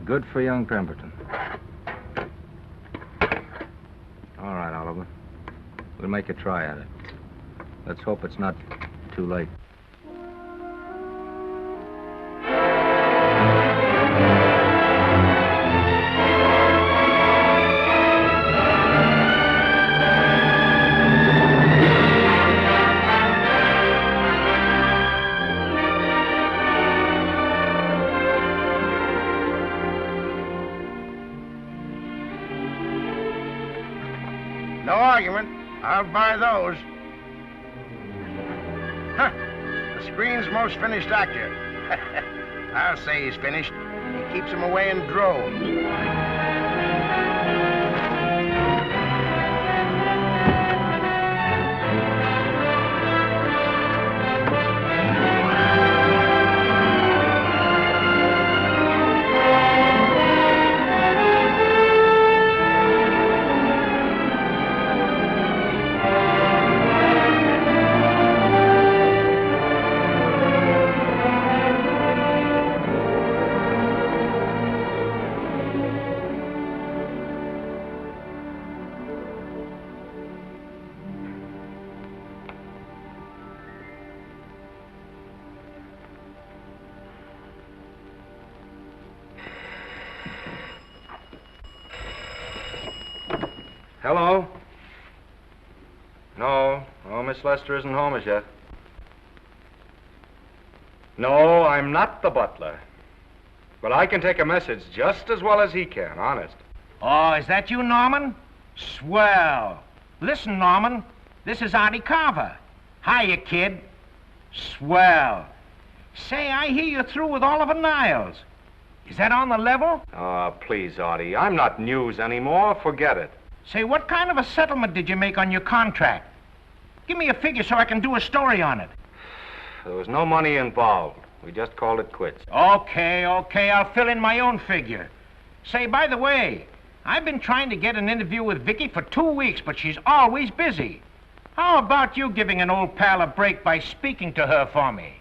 Good for young Pemberton. All right, Oliver. We'll make a try at it. Let's hope it's not too late. No argument. I'll buy those. Huh. The screen's most finished actor. I'll say he's finished. He keeps them away in droves. Hello? No, Miss Lester isn't home as yet. No, I'm not the butler. But I can take a message just as well as he can, honest. Oh, is that you, Norman? Swell. Listen, Norman, This is Artie Carver. Hiya, kid. Swell. Say, I hear you're through with Oliver Niles. Is that on the level? Oh, please, Artie. I'm not news anymore. Forget it. Say, what kind of a settlement did you make on your contract? Give me a figure so I can do a story on it. There was no money involved. We just called it quits. Okay, I'll fill in my own figure. Say, by the way, I've been trying to get an interview with Vicki for 2 weeks, but she's always busy. How about you giving an old pal a break by speaking to her for me?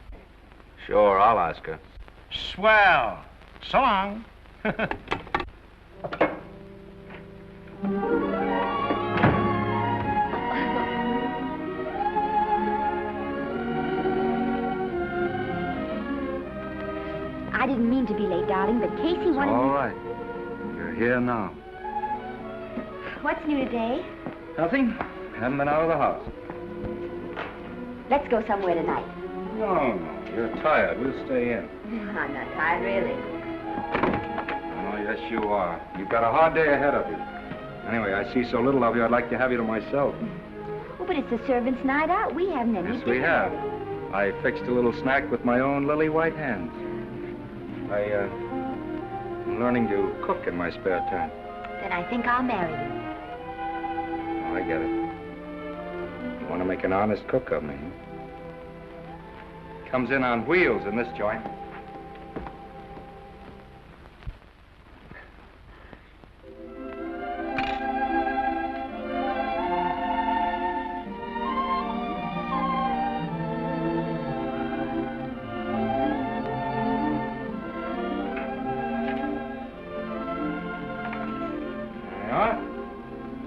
Sure, I'll ask her. Swell. So long. I didn't mean to be late, darling, but Casey wanted All right. You're here now. What's new today? Nothing. Haven't been out of the house. Let's go somewhere tonight. No. You're tired. We'll stay in. I'm not tired, really. Oh, yes, you are. You've got a hard day ahead of you. Anyway, I see so little of you, I'd like to have you to myself. Oh, but it's the servants' night out. We haven't any Yes, we dinner have. ready. I fixed a little snack with my own lily white hands. I'm learning to cook in my spare time. Then I think I'll marry you. Oh, I get it. You want to make an honest cook of me? Comes in on wheels in this joint.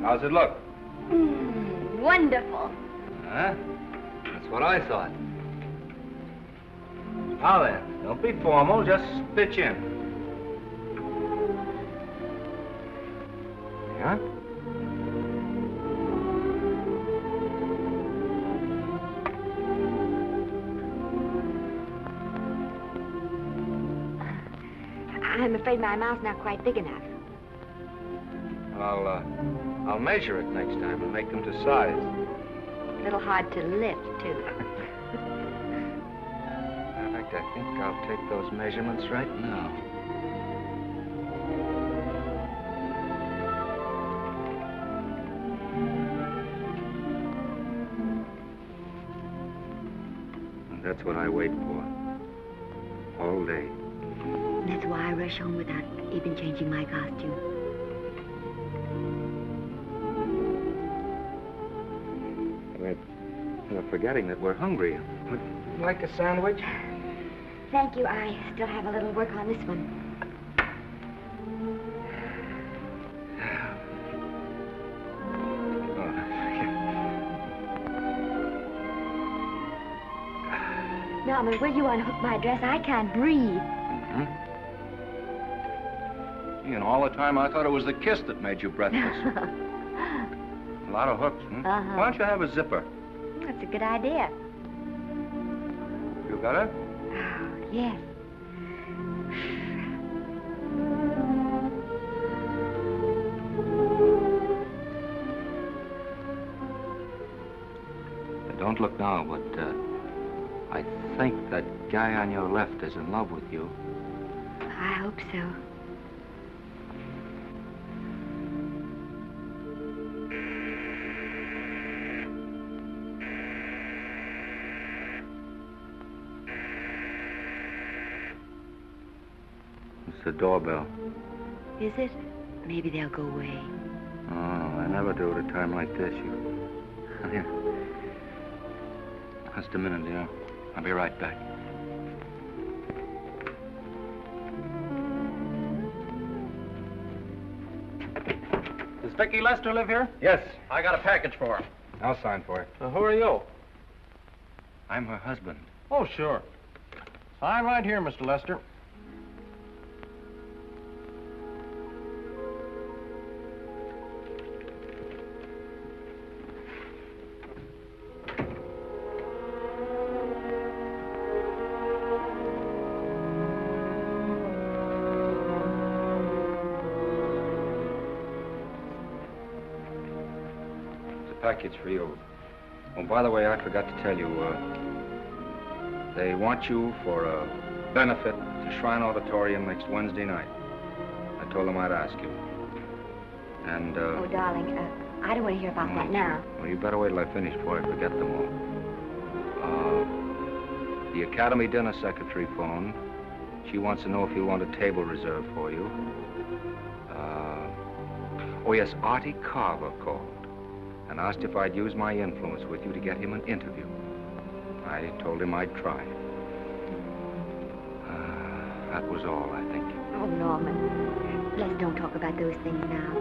How's it look? Wonderful. Huh? That's what I thought. Now then, don't be formal, just pitch in. Yeah? I'm afraid my mouth's not quite big enough. I'll measure it next time and make them to size. A little hard to lift, too. In fact, I think I'll take those measurements right now. And that's what I wait for. All day. That's why I rush home without even changing my costume. We're forgetting that we're hungry. Would you like a sandwich? Thank you. I still have a little work on this one. Norman, will you unhook my dress? I can't breathe. Mm-hmm. You know, all the time I thought it was the kiss that made you breathless. A lot of hooks, hmm? Uh-huh. Why don't you have a zipper? That's a good idea. You got it? Oh, yes. Don't look now, but I think that guy on your left is in love with you. I hope so. It's the doorbell. Is it? Maybe they'll go away. Oh, I never do at a time like this. Here. Just a minute, dear. I'll be right back. Does Vicki Lester live here? Yes. I got a package for her. I'll sign for it. Who are you? I'm her husband. Oh, sure. Sign right here, Mr. Lester. Package for you. Oh, by the way, I forgot to tell you, they want you for a benefit to Shrine Auditorium next Wednesday night. I told them I'd ask you. And, Oh, darling, I don't want to hear about that now. Well, you better wait till I finish before I forget them all. The Academy dinner secretary phoned. She wants to know if you want a table reserved for you. Oh, yes, Artie Carver called and asked if I'd use my influence with you to get him an interview. I told him I'd try. That was all, I think. Oh, Norman, let's don't talk about those things now.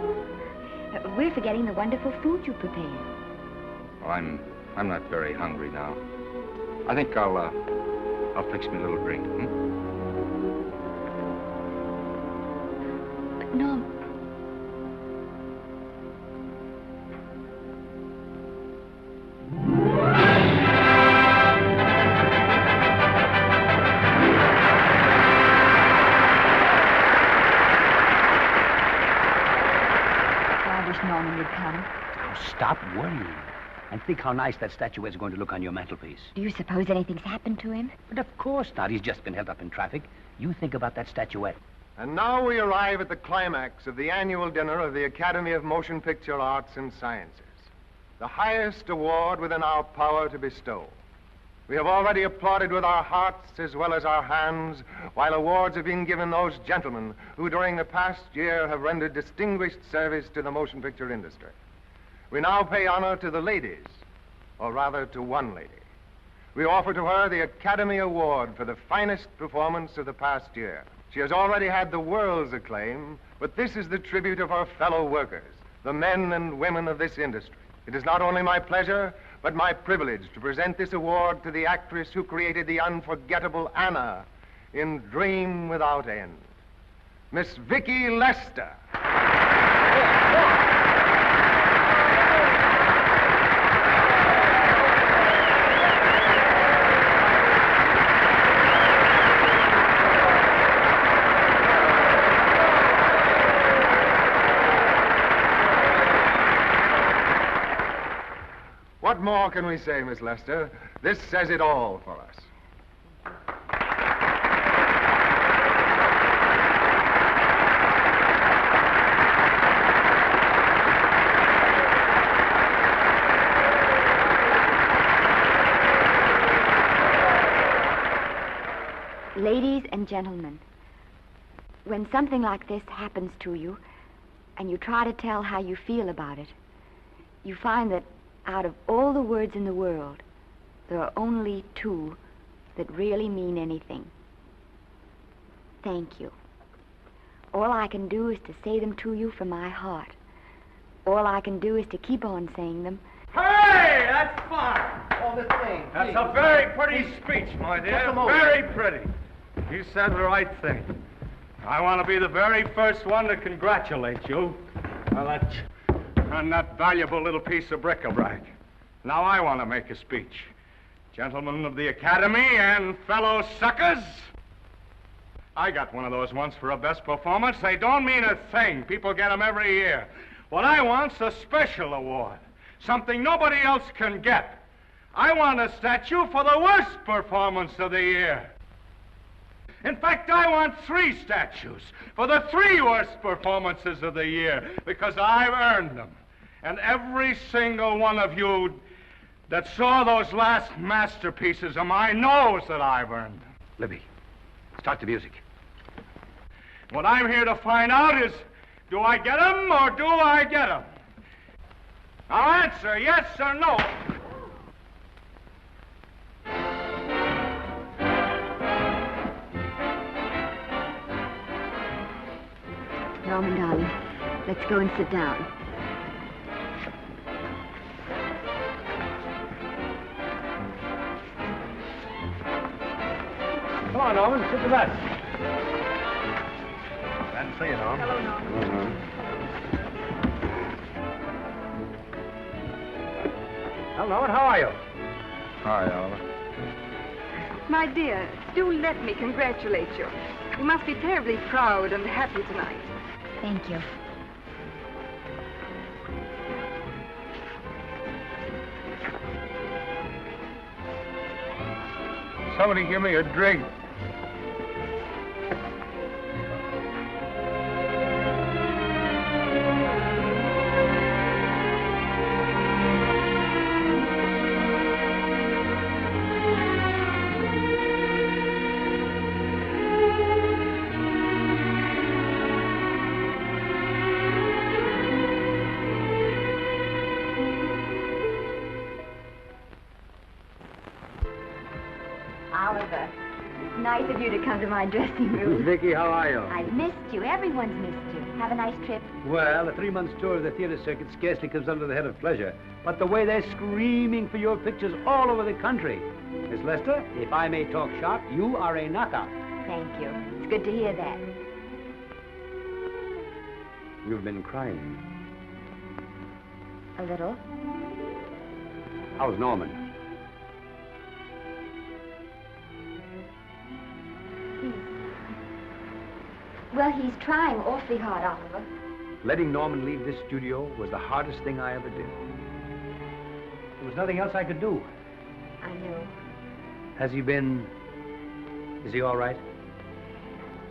We're forgetting the wonderful food you prepared. Well, I'm not very hungry now. I think I'll fix me a little drink, But, Norm... Norman would come. Now, stop worrying. And think how nice that statuette is going to look on your mantelpiece. Do you suppose anything's happened to him? But of course not. He's just been held up in traffic. You think about that statuette. And now we arrive at the climax of the annual dinner of the Academy of Motion Picture Arts and Sciences, the highest award within our power to bestow. We have already applauded with our hearts as well as our hands, while awards have been given those gentlemen who during the past year have rendered distinguished service to the motion picture industry. We now pay honor to the ladies, or rather to one lady. We offer to her the Academy Award for the finest performance of the past year. She has already had the world's acclaim, but this is the tribute of her fellow workers, the men and women of this industry. It is not only my pleasure, but my privilege to present this award to the actress who created the unforgettable Anna in Dream Without End, Miss Vicki Lester. What more can we say, Miss Lester? This says it all for us. Ladies and gentlemen, when something like this happens to you, and you try to tell how you feel about it, you find that out of all the words in the world, there are only two that really mean anything. Thank you. All I can do is to say them to you from my heart. All I can do is to keep on saying them. Hey, that's fine. All this thing. That's a very pretty speech, my dear. Very pretty. You said the right thing. I want to be the very first one to congratulate you on that valuable little piece of bric-a-brac. Now I want to make a speech. Gentlemen of the Academy and fellow suckers, I got one of those once for a best performance. They don't mean a thing. People get them every year. What I want's a special award, something nobody else can get. I want a statue for the worst performance of the year. In fact, I want 3 statues for the 3 worst performances of the year, because I've earned them. And every single one of you that saw those last masterpieces of mine knows that I've earned them. Libby, start the music. What I'm here to find out is, do I get them or do I get them? Now answer, yes or no. Norman, darling, let's go and sit down. Come on, Norman, sit with us. Glad to see you, Norman. Hello, Norman. Well, Norman, how are you? Hi, Oliver. My dear, do let me congratulate you. You must be terribly proud and happy tonight. Thank you. Somebody give me a drink. Oliver, it's nice of you to come to my dressing room. Vicki, how are you? I've missed you. Everyone's missed you. Have a nice trip. Well, a 3-month tour of the theater circuit scarcely comes under the head of pleasure. But the way they're screaming for your pictures all over the country. Miss Lester, if I may talk shop, you are a knockout. Thank you. It's good to hear that. You've been crying. A little. How's Norman? Well, he's trying awfully hard, Oliver. Letting Norman leave this studio was the hardest thing I ever did. There was nothing else I could do. I know. Has he been... Is he all right?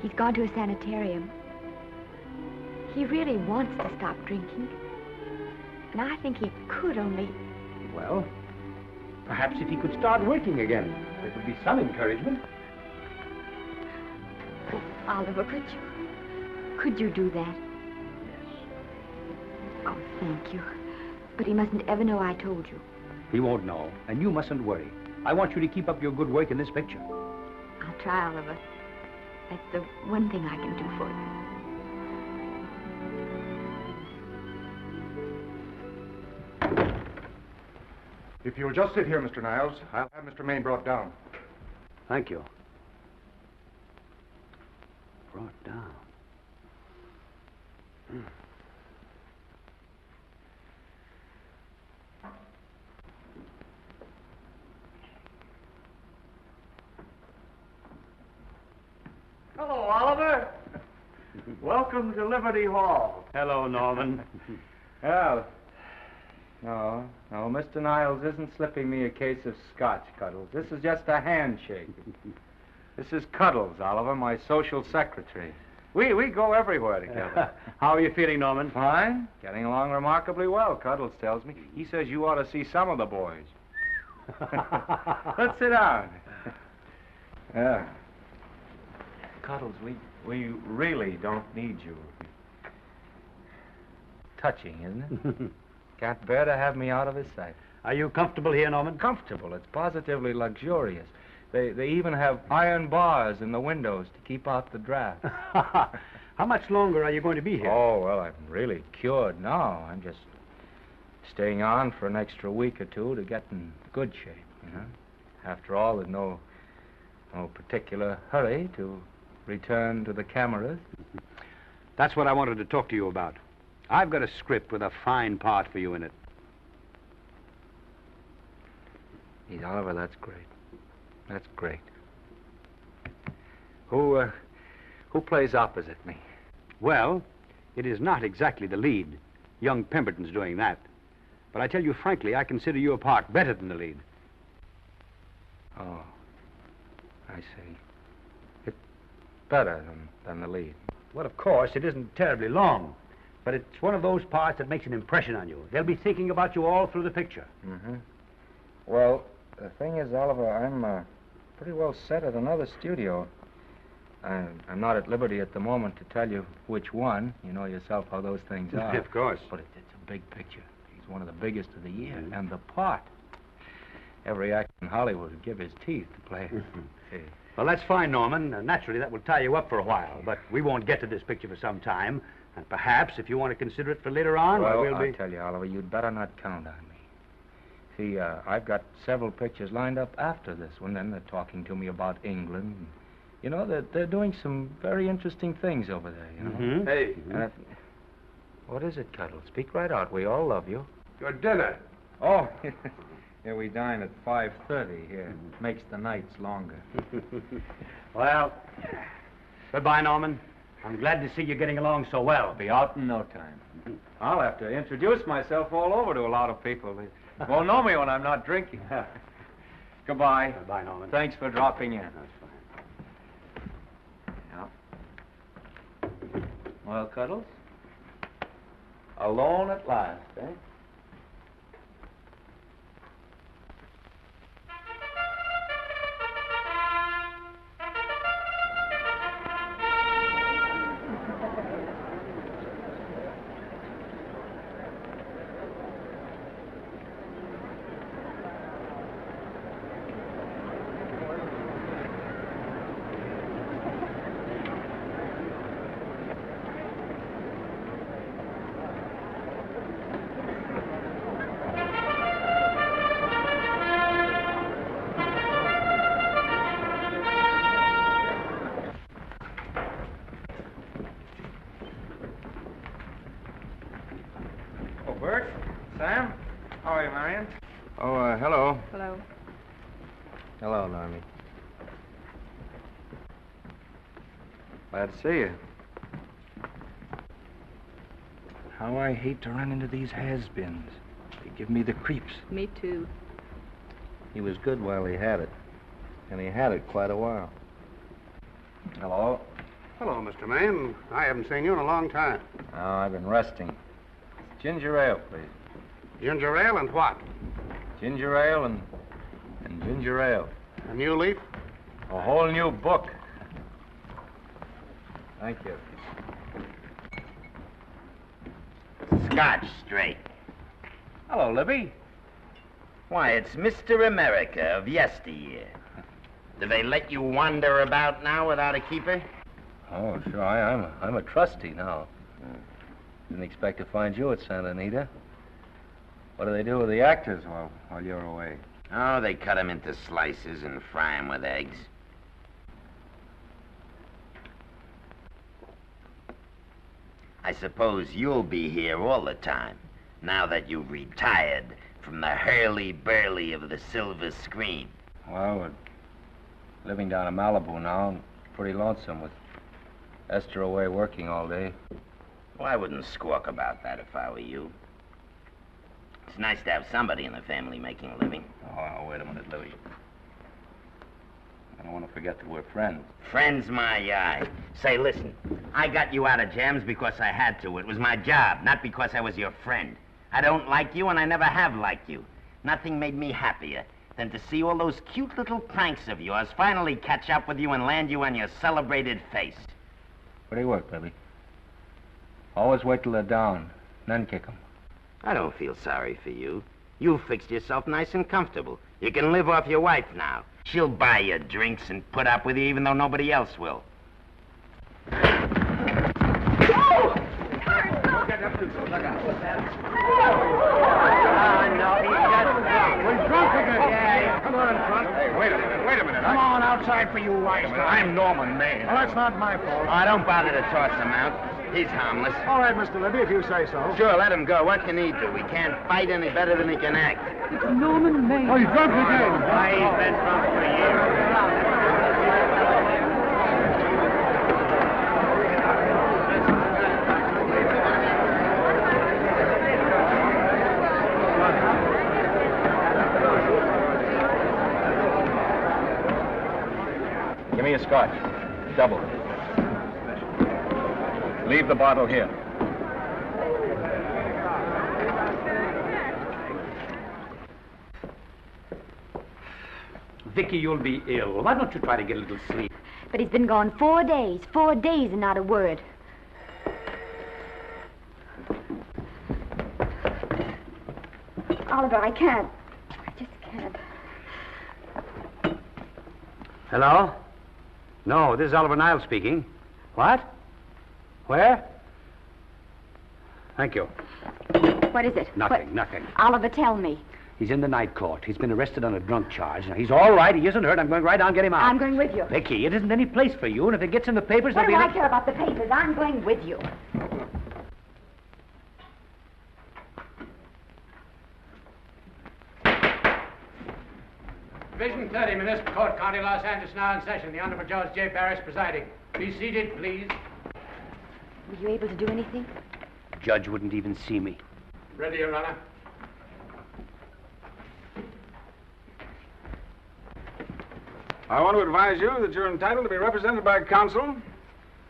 He's gone to a sanitarium. He really wants to stop drinking. And I think he could only... Well, perhaps if he could start working again, there would be some encouragement. Oliver, could you do that? Yes. Oh, thank you. But he mustn't ever know I told you. He won't know, and you mustn't worry. I want you to keep up your good work in this picture. I'll try, Oliver. That's the one thing I can do for you. If you'll just sit here, Mr. Niles, I'll have Mr. Maine brought down. Thank you. Brought down. Hello, Oliver. Welcome to Liberty Hall. Hello, Norman. Well, no, Mr. Niles isn't slipping me a case of scotch, Cuddles. This is just a handshake. This is Cuddles, Oliver, my social secretary. We go everywhere together. How are you feeling, Norman? Fine. Getting along remarkably well, Cuddles tells me. He says you ought to see some of the boys. Let's sit down. Yeah. Cuddles, we really don't need you. Touching, isn't it? Can't bear to have me out of his sight. Are you comfortable here, Norman? Comfortable. It's positively luxurious. They even have iron bars in the windows to keep out the draft. How much longer are you going to be here? Oh, well, I'm really cured now. I'm just staying on for an extra week or two to get in good shape, you know. After all, there's no particular hurry to return to the cameras. That's what I wanted to talk to you about. I've got a script with a fine part for you in it. Gee, Oliver, that's great. That's great. Who plays opposite me? Well, it is not exactly the lead. Young Pemberton's doing that. But I tell you frankly, I consider your part better than the lead. Oh, I see. It's better than the lead. Well, of course, it isn't terribly long. But it's one of those parts that makes an impression on you. They'll be thinking about you all through the picture. Mm-hmm. Well, the thing is, Oliver, I'm pretty well set at another studio. I'm not at liberty at the moment to tell you which one. You know yourself how those things are. Of course. But it's a big picture. He's one of the biggest of the year. Mm-hmm. And the part. Every actor in Hollywood would give his teeth to play it. See. Well, that's fine, Norman. Naturally, that will tie you up for a while. But we won't get to this picture for some time. And perhaps, if you want to consider it for later on, well, I'll tell you, Oliver, you'd better not count on me. See, I've got several pictures lined up after this one. Then they're talking to me about England. You know, they're doing some very interesting things over there, you know. Mm-hmm. Hey. What is it, Cuddle? Speak right out. We all love you. Your dinner. Oh, yeah, we dine at 5:30 here. Makes the nights longer. Well, goodbye, Norman. I'm glad to see you getting along so well. I'll be out in no time. I'll have to introduce myself all over to a lot of people. They won't know me when I'm not drinking. Goodbye. Bye, Norman. Thanks for dropping in. That's fine. Yeah. Well, Cuddles? Alone at last, eh? Oh, Bert? Sam? How are you, Marion? Oh, hello. Hello. Hello, Normie. Glad to see you. How I hate to run into these has-beens. They give me the creeps. Me too. He was good while he had it. And he had it quite a while. Hello? Hello, Mr. Maine. I haven't seen you in a long time. Oh, I've been resting. Ginger ale, please. Ginger ale and what? Ginger ale and ginger ale. A new leaf? A whole new book. Thank you. Scotch straight. Hello, Libby. Why, it's Mr. America of yesteryear. Do they let you wander about now without a keeper? Oh, sure. I'm a trustee now. Didn't expect to find you at Santa Anita. What do they do with the actors while you're away? Oh, they cut them into slices and fry them with eggs. I suppose you'll be here all the time, now that you've retired from the hurly-burly of the silver screen. Well, we're living down in Malibu now, and pretty lonesome with Esther away working all day. Well, I wouldn't squawk about that if I were you. It's nice to have somebody in the family making a living. Oh, wait a minute, Louie. I don't want to forget that we're friends. Friends, my eye. Say, listen, I got you out of jams because I had to. It was my job, not because I was your friend. I don't like you, and I never have liked you. Nothing made me happier than to see all those cute little pranks of yours finally catch up with you and land you on your celebrated face. Where do you work, baby? Always wait till they're down, then kick 'em. I don't feel sorry for you. You fixed yourself nice and comfortable. You can live off your wife now. She'll buy you drinks and put up with you even though nobody else will. We're drunk again. Yeah, come on, drunk. Hey, wait a minute. Come on outside for you, wise guy. I'm Norman Maine. Well, that's not my fault. Oh, don't bother to toss him out. He's harmless. All right, Mr. Libby, if you say so. Sure, let him go. What can he do? He can't fight any better than he can act. It's Norman Maine. Oh, he's drunk again. Why, he's been drunk for years. Give me a scotch. Double. Leave the bottle here. Vicki, you'll be ill. Why don't you try to get a little sleep? But he's been gone 4 days. 4 days and not a word. Oliver, I can't. I just can't. Hello? No, this is Oliver Niles speaking. What? Where? Thank you. What is it? Nothing, nothing. Oliver, tell me. He's in the night court. He's been arrested on a drunk charge. Now, he's all right. He isn't hurt. I'm going right down and get him out. I'm going with you. Vicky, it isn't any place for you, and if it gets in the papers, What there'll do be I care about the papers? I'm going with you. Division 30, Municipal Court, County Los Angeles, now in session. The Honorable Judge J. Barris presiding. Be seated, please. Were you able to do anything? Judge wouldn't even see me. Ready, Your Honor. I want to advise you that you're entitled to be represented by counsel,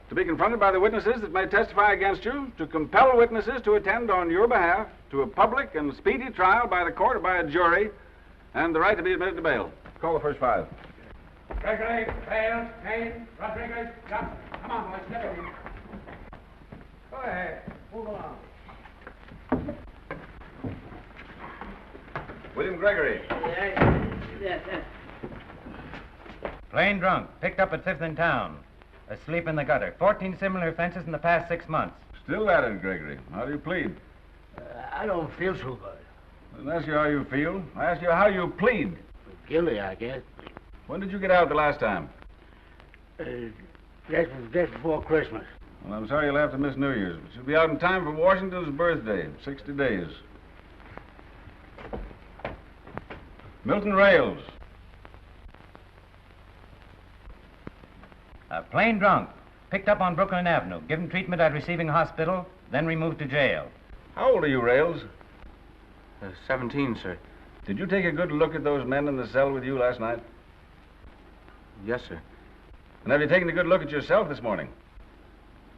to be confronted by the witnesses that may testify against you, to compel witnesses to attend on your behalf to a public and speedy trial by the court or by a jury, and the right to be admitted to bail. Call the first 5. Gregory, Bales, Maine, Rodriguez, Johnson. Come on, boys, step in. Go ahead. Move along. William Gregory. Yes. Plain drunk, picked up at 5th in town. Asleep in the gutter. 14 similar offenses in the past 6 months. Still at it, Gregory. How do you plead? I don't feel so good. I didn't ask you how you feel. I asked you how you plead. Guilty, I guess. When did you get out the last time? Just before Christmas. Well, I'm sorry you'll have to miss New Year's, but you'll be out in time for Washington's birthday, 60 days. Milton Rails. Plain drunk, picked up on Brooklyn Avenue, given treatment at receiving hospital, then removed to jail. How old are you, Rails? 17, sir. Did you take a good look at those men in the cell with you last night? Yes, sir. And have you taken a good look at yourself this morning?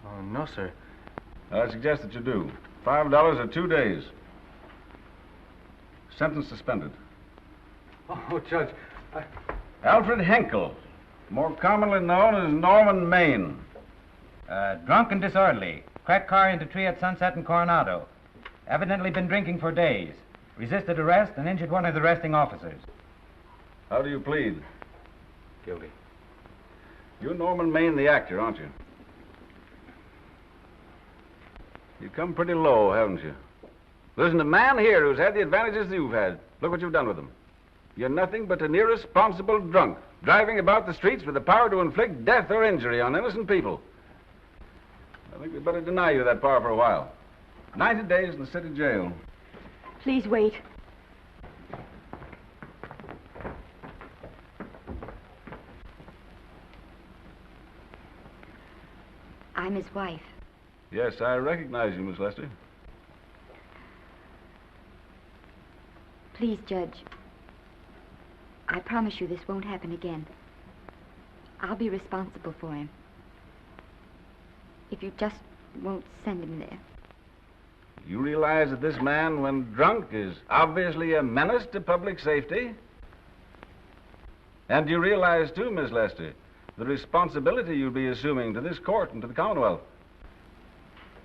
Oh, no, sir. Well, I suggest that you do. $5 or 2 days. Sentence suspended. Oh, Judge, Alfred Henkel, more commonly known as Norman Maine. Drunk and disorderly. Cracked car into tree at Sunset and Coronado. Evidently been drinking for days. Resisted arrest and injured one of the arresting officers. How do you plead? Guilty. You're Norman Maine, the actor, aren't you? You've come pretty low, haven't you? There's a man here who's had the advantages you've had. Look what you've done with him. You're nothing but an irresponsible drunk, driving about the streets with the power to inflict death or injury on innocent people. I think we'd better deny you that power for a while. 90 days in the city jail. Please wait. I'm his wife. Yes, I recognize you, Miss Lester. Please, Judge. I promise you this won't happen again. I'll be responsible for him. If you just won't send him there. You realize that this man, when drunk, is obviously a menace to public safety? And you realize, too, Miss Lester, the responsibility you'll be assuming to this court and to the Commonwealth.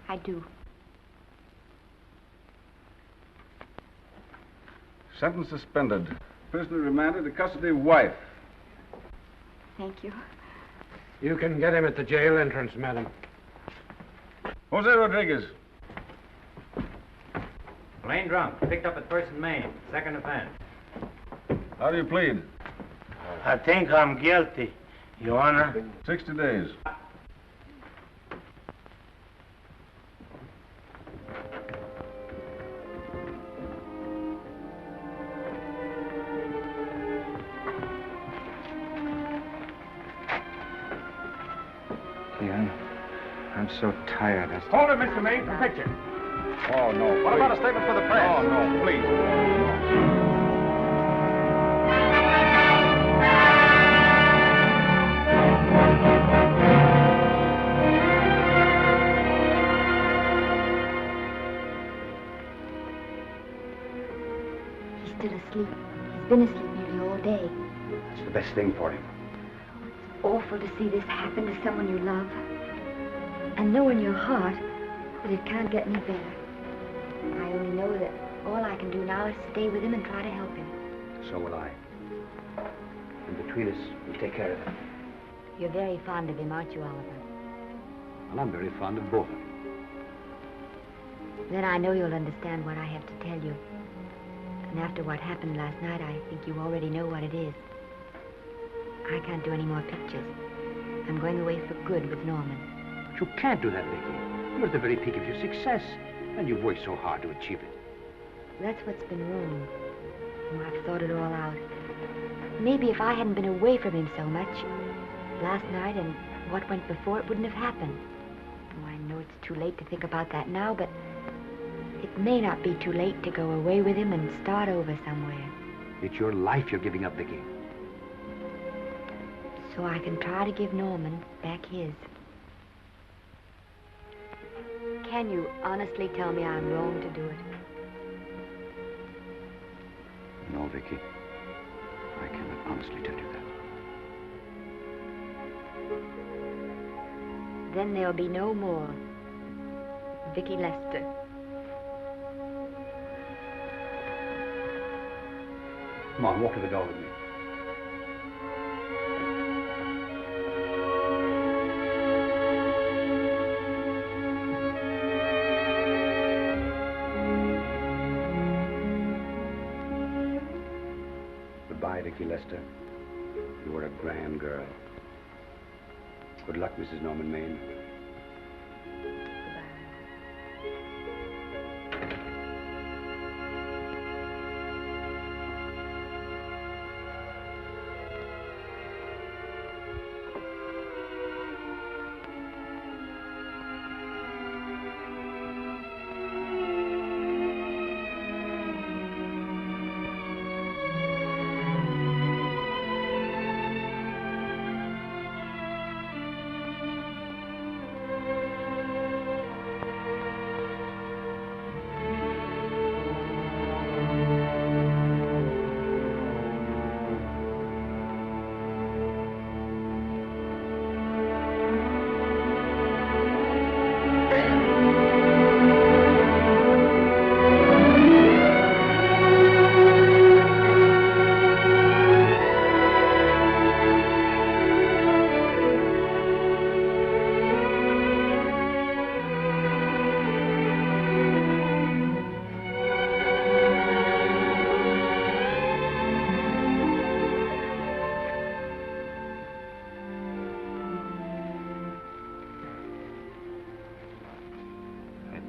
I do. Sentence suspended. Prisoner remanded to custody wife. Thank you. You can get him at the jail entrance, madam. Jose Rodriguez. Plain drunk, picked up at 1st in Maine. 2nd offense. How do you plead? I think I'm guilty, Your Honor. 60 days. I'm so tired. Hold it, Mr. Maine, for picture. Oh, no. What about a statement for the press? Oh, no, please. He's still asleep. He's been asleep nearly all day. That's the best thing for him. It's awful to see this happen to someone you love. And know in your heart that it can't get any better. I only know that all I can do now is stay with him and try to help him. So will I. And between us, we'll take care of him. You're very fond of him, aren't you, Oliver? And I'm very fond of both of them. Then I know you'll understand what I have to tell you. And after what happened last night, I think you already know what it is. I can't do any more pictures. I'm going away for good with Norman. But you can't do that, Vicki. You're at the very peak of your success, and you've worked so hard to achieve it. That's what's been wrong. Oh, I've thought it all out. Maybe if I hadn't been away from him so much, last night and what went before, it wouldn't have happened. Oh, I know it's too late to think about that now, but it may not be too late to go away with him and start over somewhere. It's your life you're giving up, Vicki. so I can try to give Norman back his. Can you honestly tell me I'm wrong to do it? No, Vicki. I cannot honestly tell you that. Then there'll be no more Vicki Lester. Come on, walk to the door with me. Goodbye, Vicki Lester. You were a grand girl. Good luck, Mrs. Norman Maine.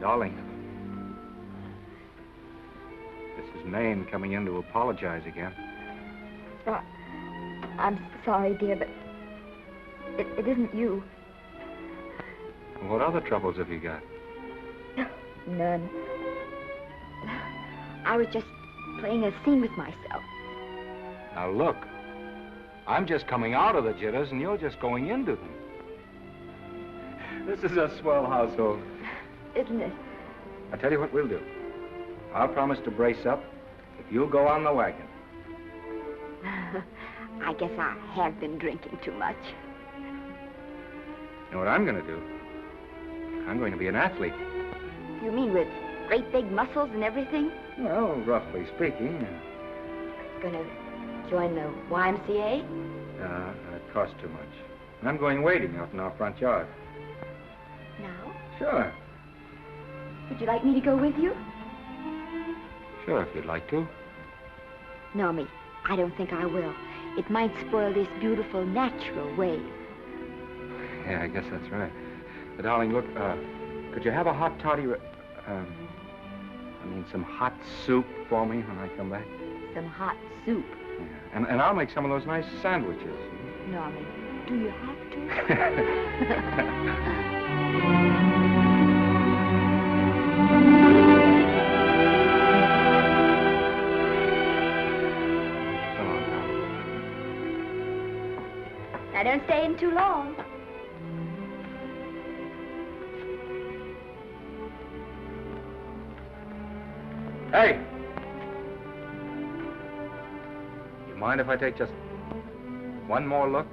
Darling, this is Maine coming in to apologize again. I'm sorry, dear, but it isn't you. What other troubles have you got? None. I was just playing a scene with myself. Now look, I'm just coming out of the jitters and you're just going into them. This is a swell household. Isn't it? I tell you what we'll do. I'll promise to brace up if you'll go on the wagon. I guess I have been drinking too much. You know what I'm going to do? I'm going to be an athlete. You mean with great big muscles and everything? Well, roughly speaking. Gonna join the YMCA? It costs too much. I'm going wading out in our front yard. Now? Sure. Would you like me to go with you? Sure, if you'd like to. No, me. I don't think I will. It might spoil this beautiful, natural wave. Yeah, I guess that's right. But, darling, look, could you have a hot toddy, some hot soup for me when I come back? Some hot soup? Yeah. And I'll make some of those nice sandwiches. Norman, do you have to? Now, don't stay in too long. Hey! You mind if I take just one more look?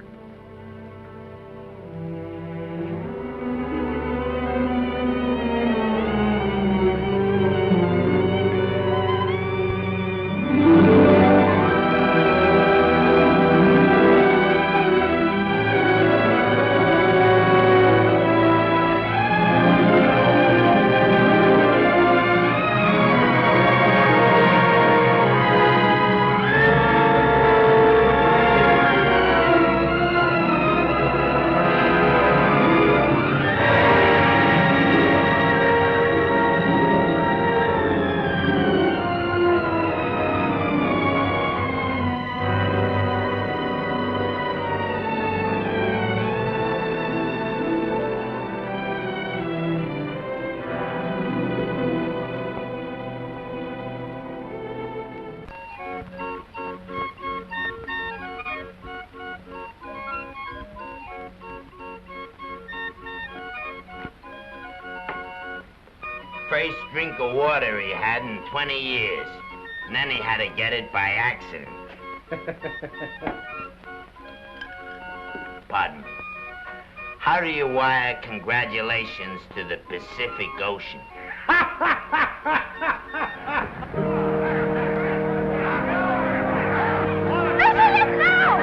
first drink of water he had in 20 years. And then he had to get it by accident. Pardon me. How do you wire congratulations to the Pacific Ocean?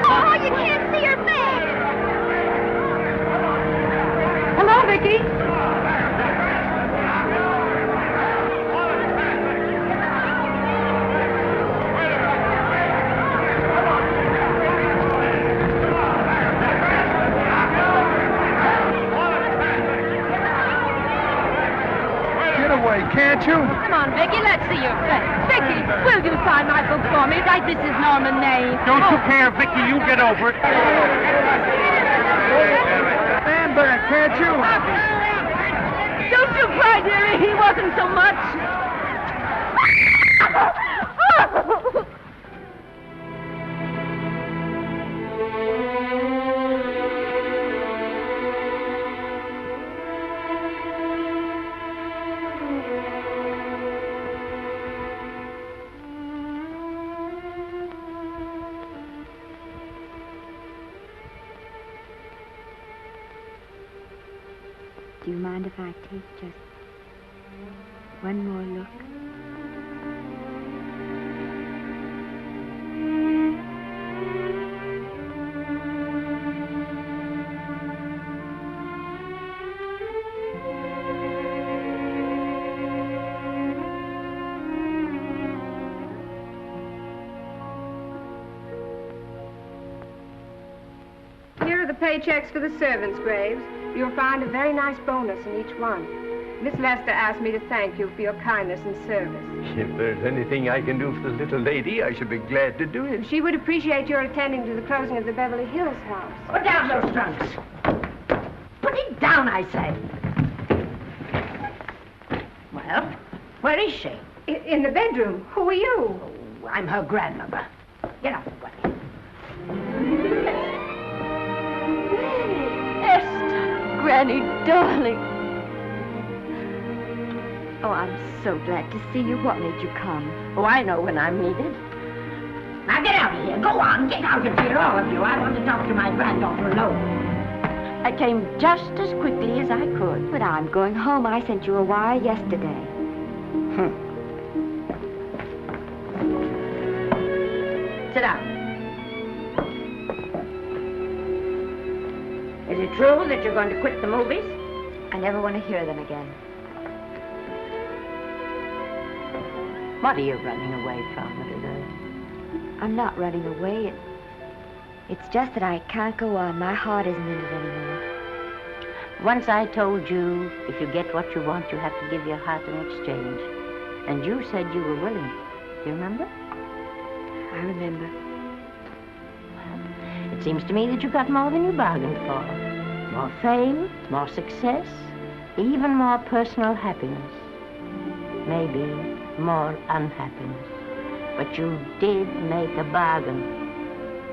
Oh, you can't see her face. Hello, Vicki. Can't you? Come on, Vicki, let's see your face. Vicki, will you sign my book for me? Write, this is Norman Maine. Don't you care, Vicki, you get over it. Stand back, can't you? Don't you cry, dearie. He wasn't so much. Do you mind if I take just one more look? Here are the paychecks for the servants' graves. You'll find a very nice bonus in each one. Miss Lester asked me to thank you for your kindness and service. If there's anything I can do for the little lady, I should be glad to do it. She would appreciate your attending to the closing of the Beverly Hills house. Put down those trunks. Put it down, I say. Well, where is she? In the bedroom. Who are you? Oh, I'm her grandmother. Get out of the way. Granny, darling. Oh, I'm so glad to see you. What made you come? Oh, I know when I'm needed. Now get out of here. Go on, get out of here, all of you. I want to talk to my granddaughter alone. I came just as quickly as I could. But I'm going home. I sent you a wire yesterday. Sit down. Is it true that you're going to quit the movies? I never want to hear them again. What are you running away from, little girl? I'm not running away. It's just that I can't go on. My heart isn't in it anymore. Once I told you, if you get what you want, you have to give your heart in exchange. And you said you were willing. Do you remember? I remember. It seems to me that you got more than you bargained for. More fame, more success, even more personal happiness. Maybe more unhappiness. But you did make a bargain.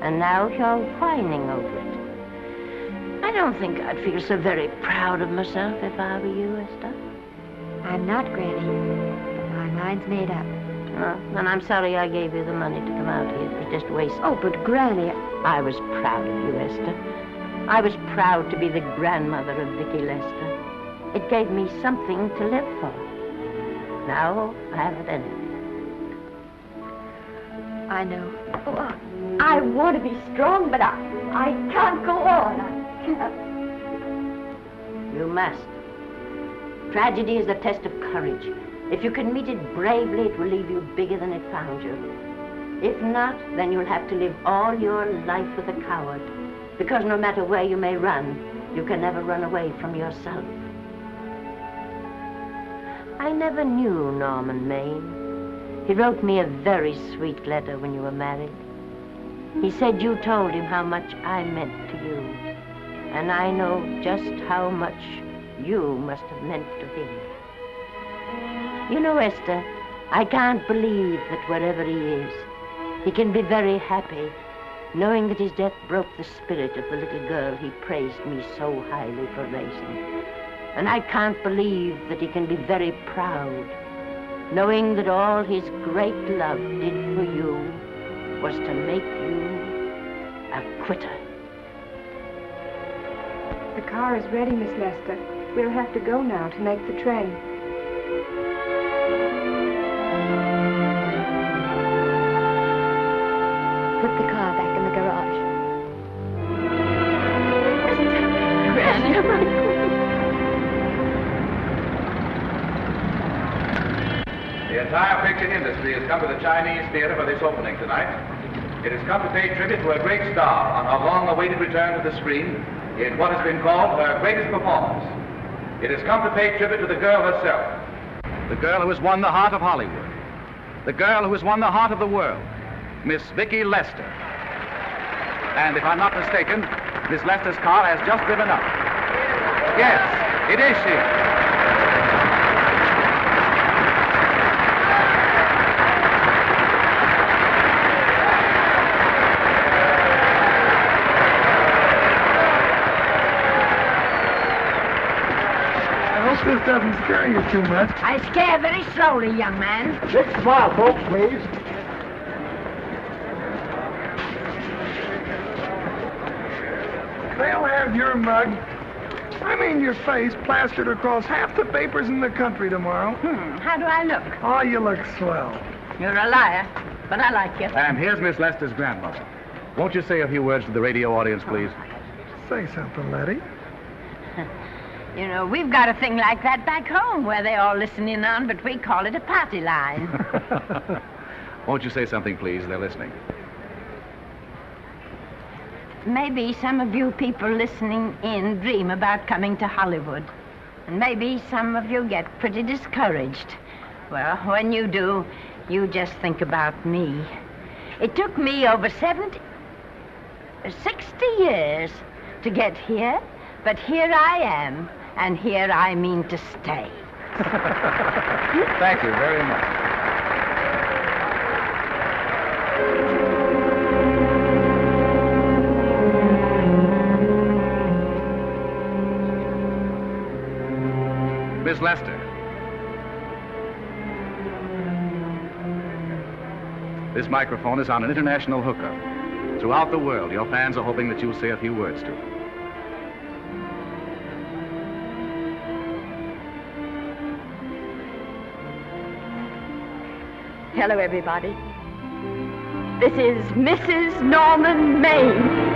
And now you're whining over it. I don't think I'd feel so very proud of myself if I were you, Esther. I'm not, Granny. My mind's made up. Oh, and I'm sorry I gave you the money to come out here. It was just waste. Oh, but Granny... I was proud of you, Esther. I was proud to be the grandmother of Vicki Lester. It gave me something to live for. Now I haven't anything. I know. Oh, I want to be strong, but I can't go on. I can't. You must. Tragedy is a test of courage. If you can meet it bravely, it will leave you bigger than it found you. If not, then you'll have to live all your life with a coward. Because no matter where you may run, you can never run away from yourself. I never knew Norman Maine. He wrote me a very sweet letter when you were married. He said you told him how much I meant to you. And I know just how much you must have meant to him. You know, Esther, I can't believe that wherever he is, he can be very happy, knowing that his death broke the spirit of the little girl he praised me so highly for raising. And I can't believe that he can be very proud, knowing that all his great love did for you was to make you a quitter. The car is ready, Miss Lester. We'll have to go now to make the train. Put the car back in the garage. The entire picture industry has come to the Chinese theater for this opening tonight. It has come to pay tribute to a great star on her long-awaited return to the screen in what has been called her greatest performance. It has come to pay tribute to the girl herself. The girl who has won the heart of Hollywood. The girl who has won the heart of the world. Miss Vicki Lester. And if I'm not mistaken, Miss Lester's car has just driven up. Yes, it is she. This doesn't scare you too much. I scare very slowly, young man. Big smile, folks, please. They'll have your mug, I mean your face, plastered across half the papers in the country tomorrow. How do I look? Oh, you look swell. You're a liar, but I like you. And here's Miss Lester's grandmother. Won't you say a few words to the radio audience, please? Say something, Letty. You know, we've got a thing like that back home where they all listen in on, but we call it a party line. Won't you say something, please? They're listening. Maybe some of you people listening in dream about coming to Hollywood. And maybe some of you get pretty discouraged. Well, when you do, you just think about me. It took me over 60 years to get here, but here I am. And here I mean to stay. Thank you very much. Miss Lester. This microphone is on an international hookup. Throughout the world, your fans are hoping that you'll say a few words to them. Hello, everybody. This is Mrs. Norman Maine.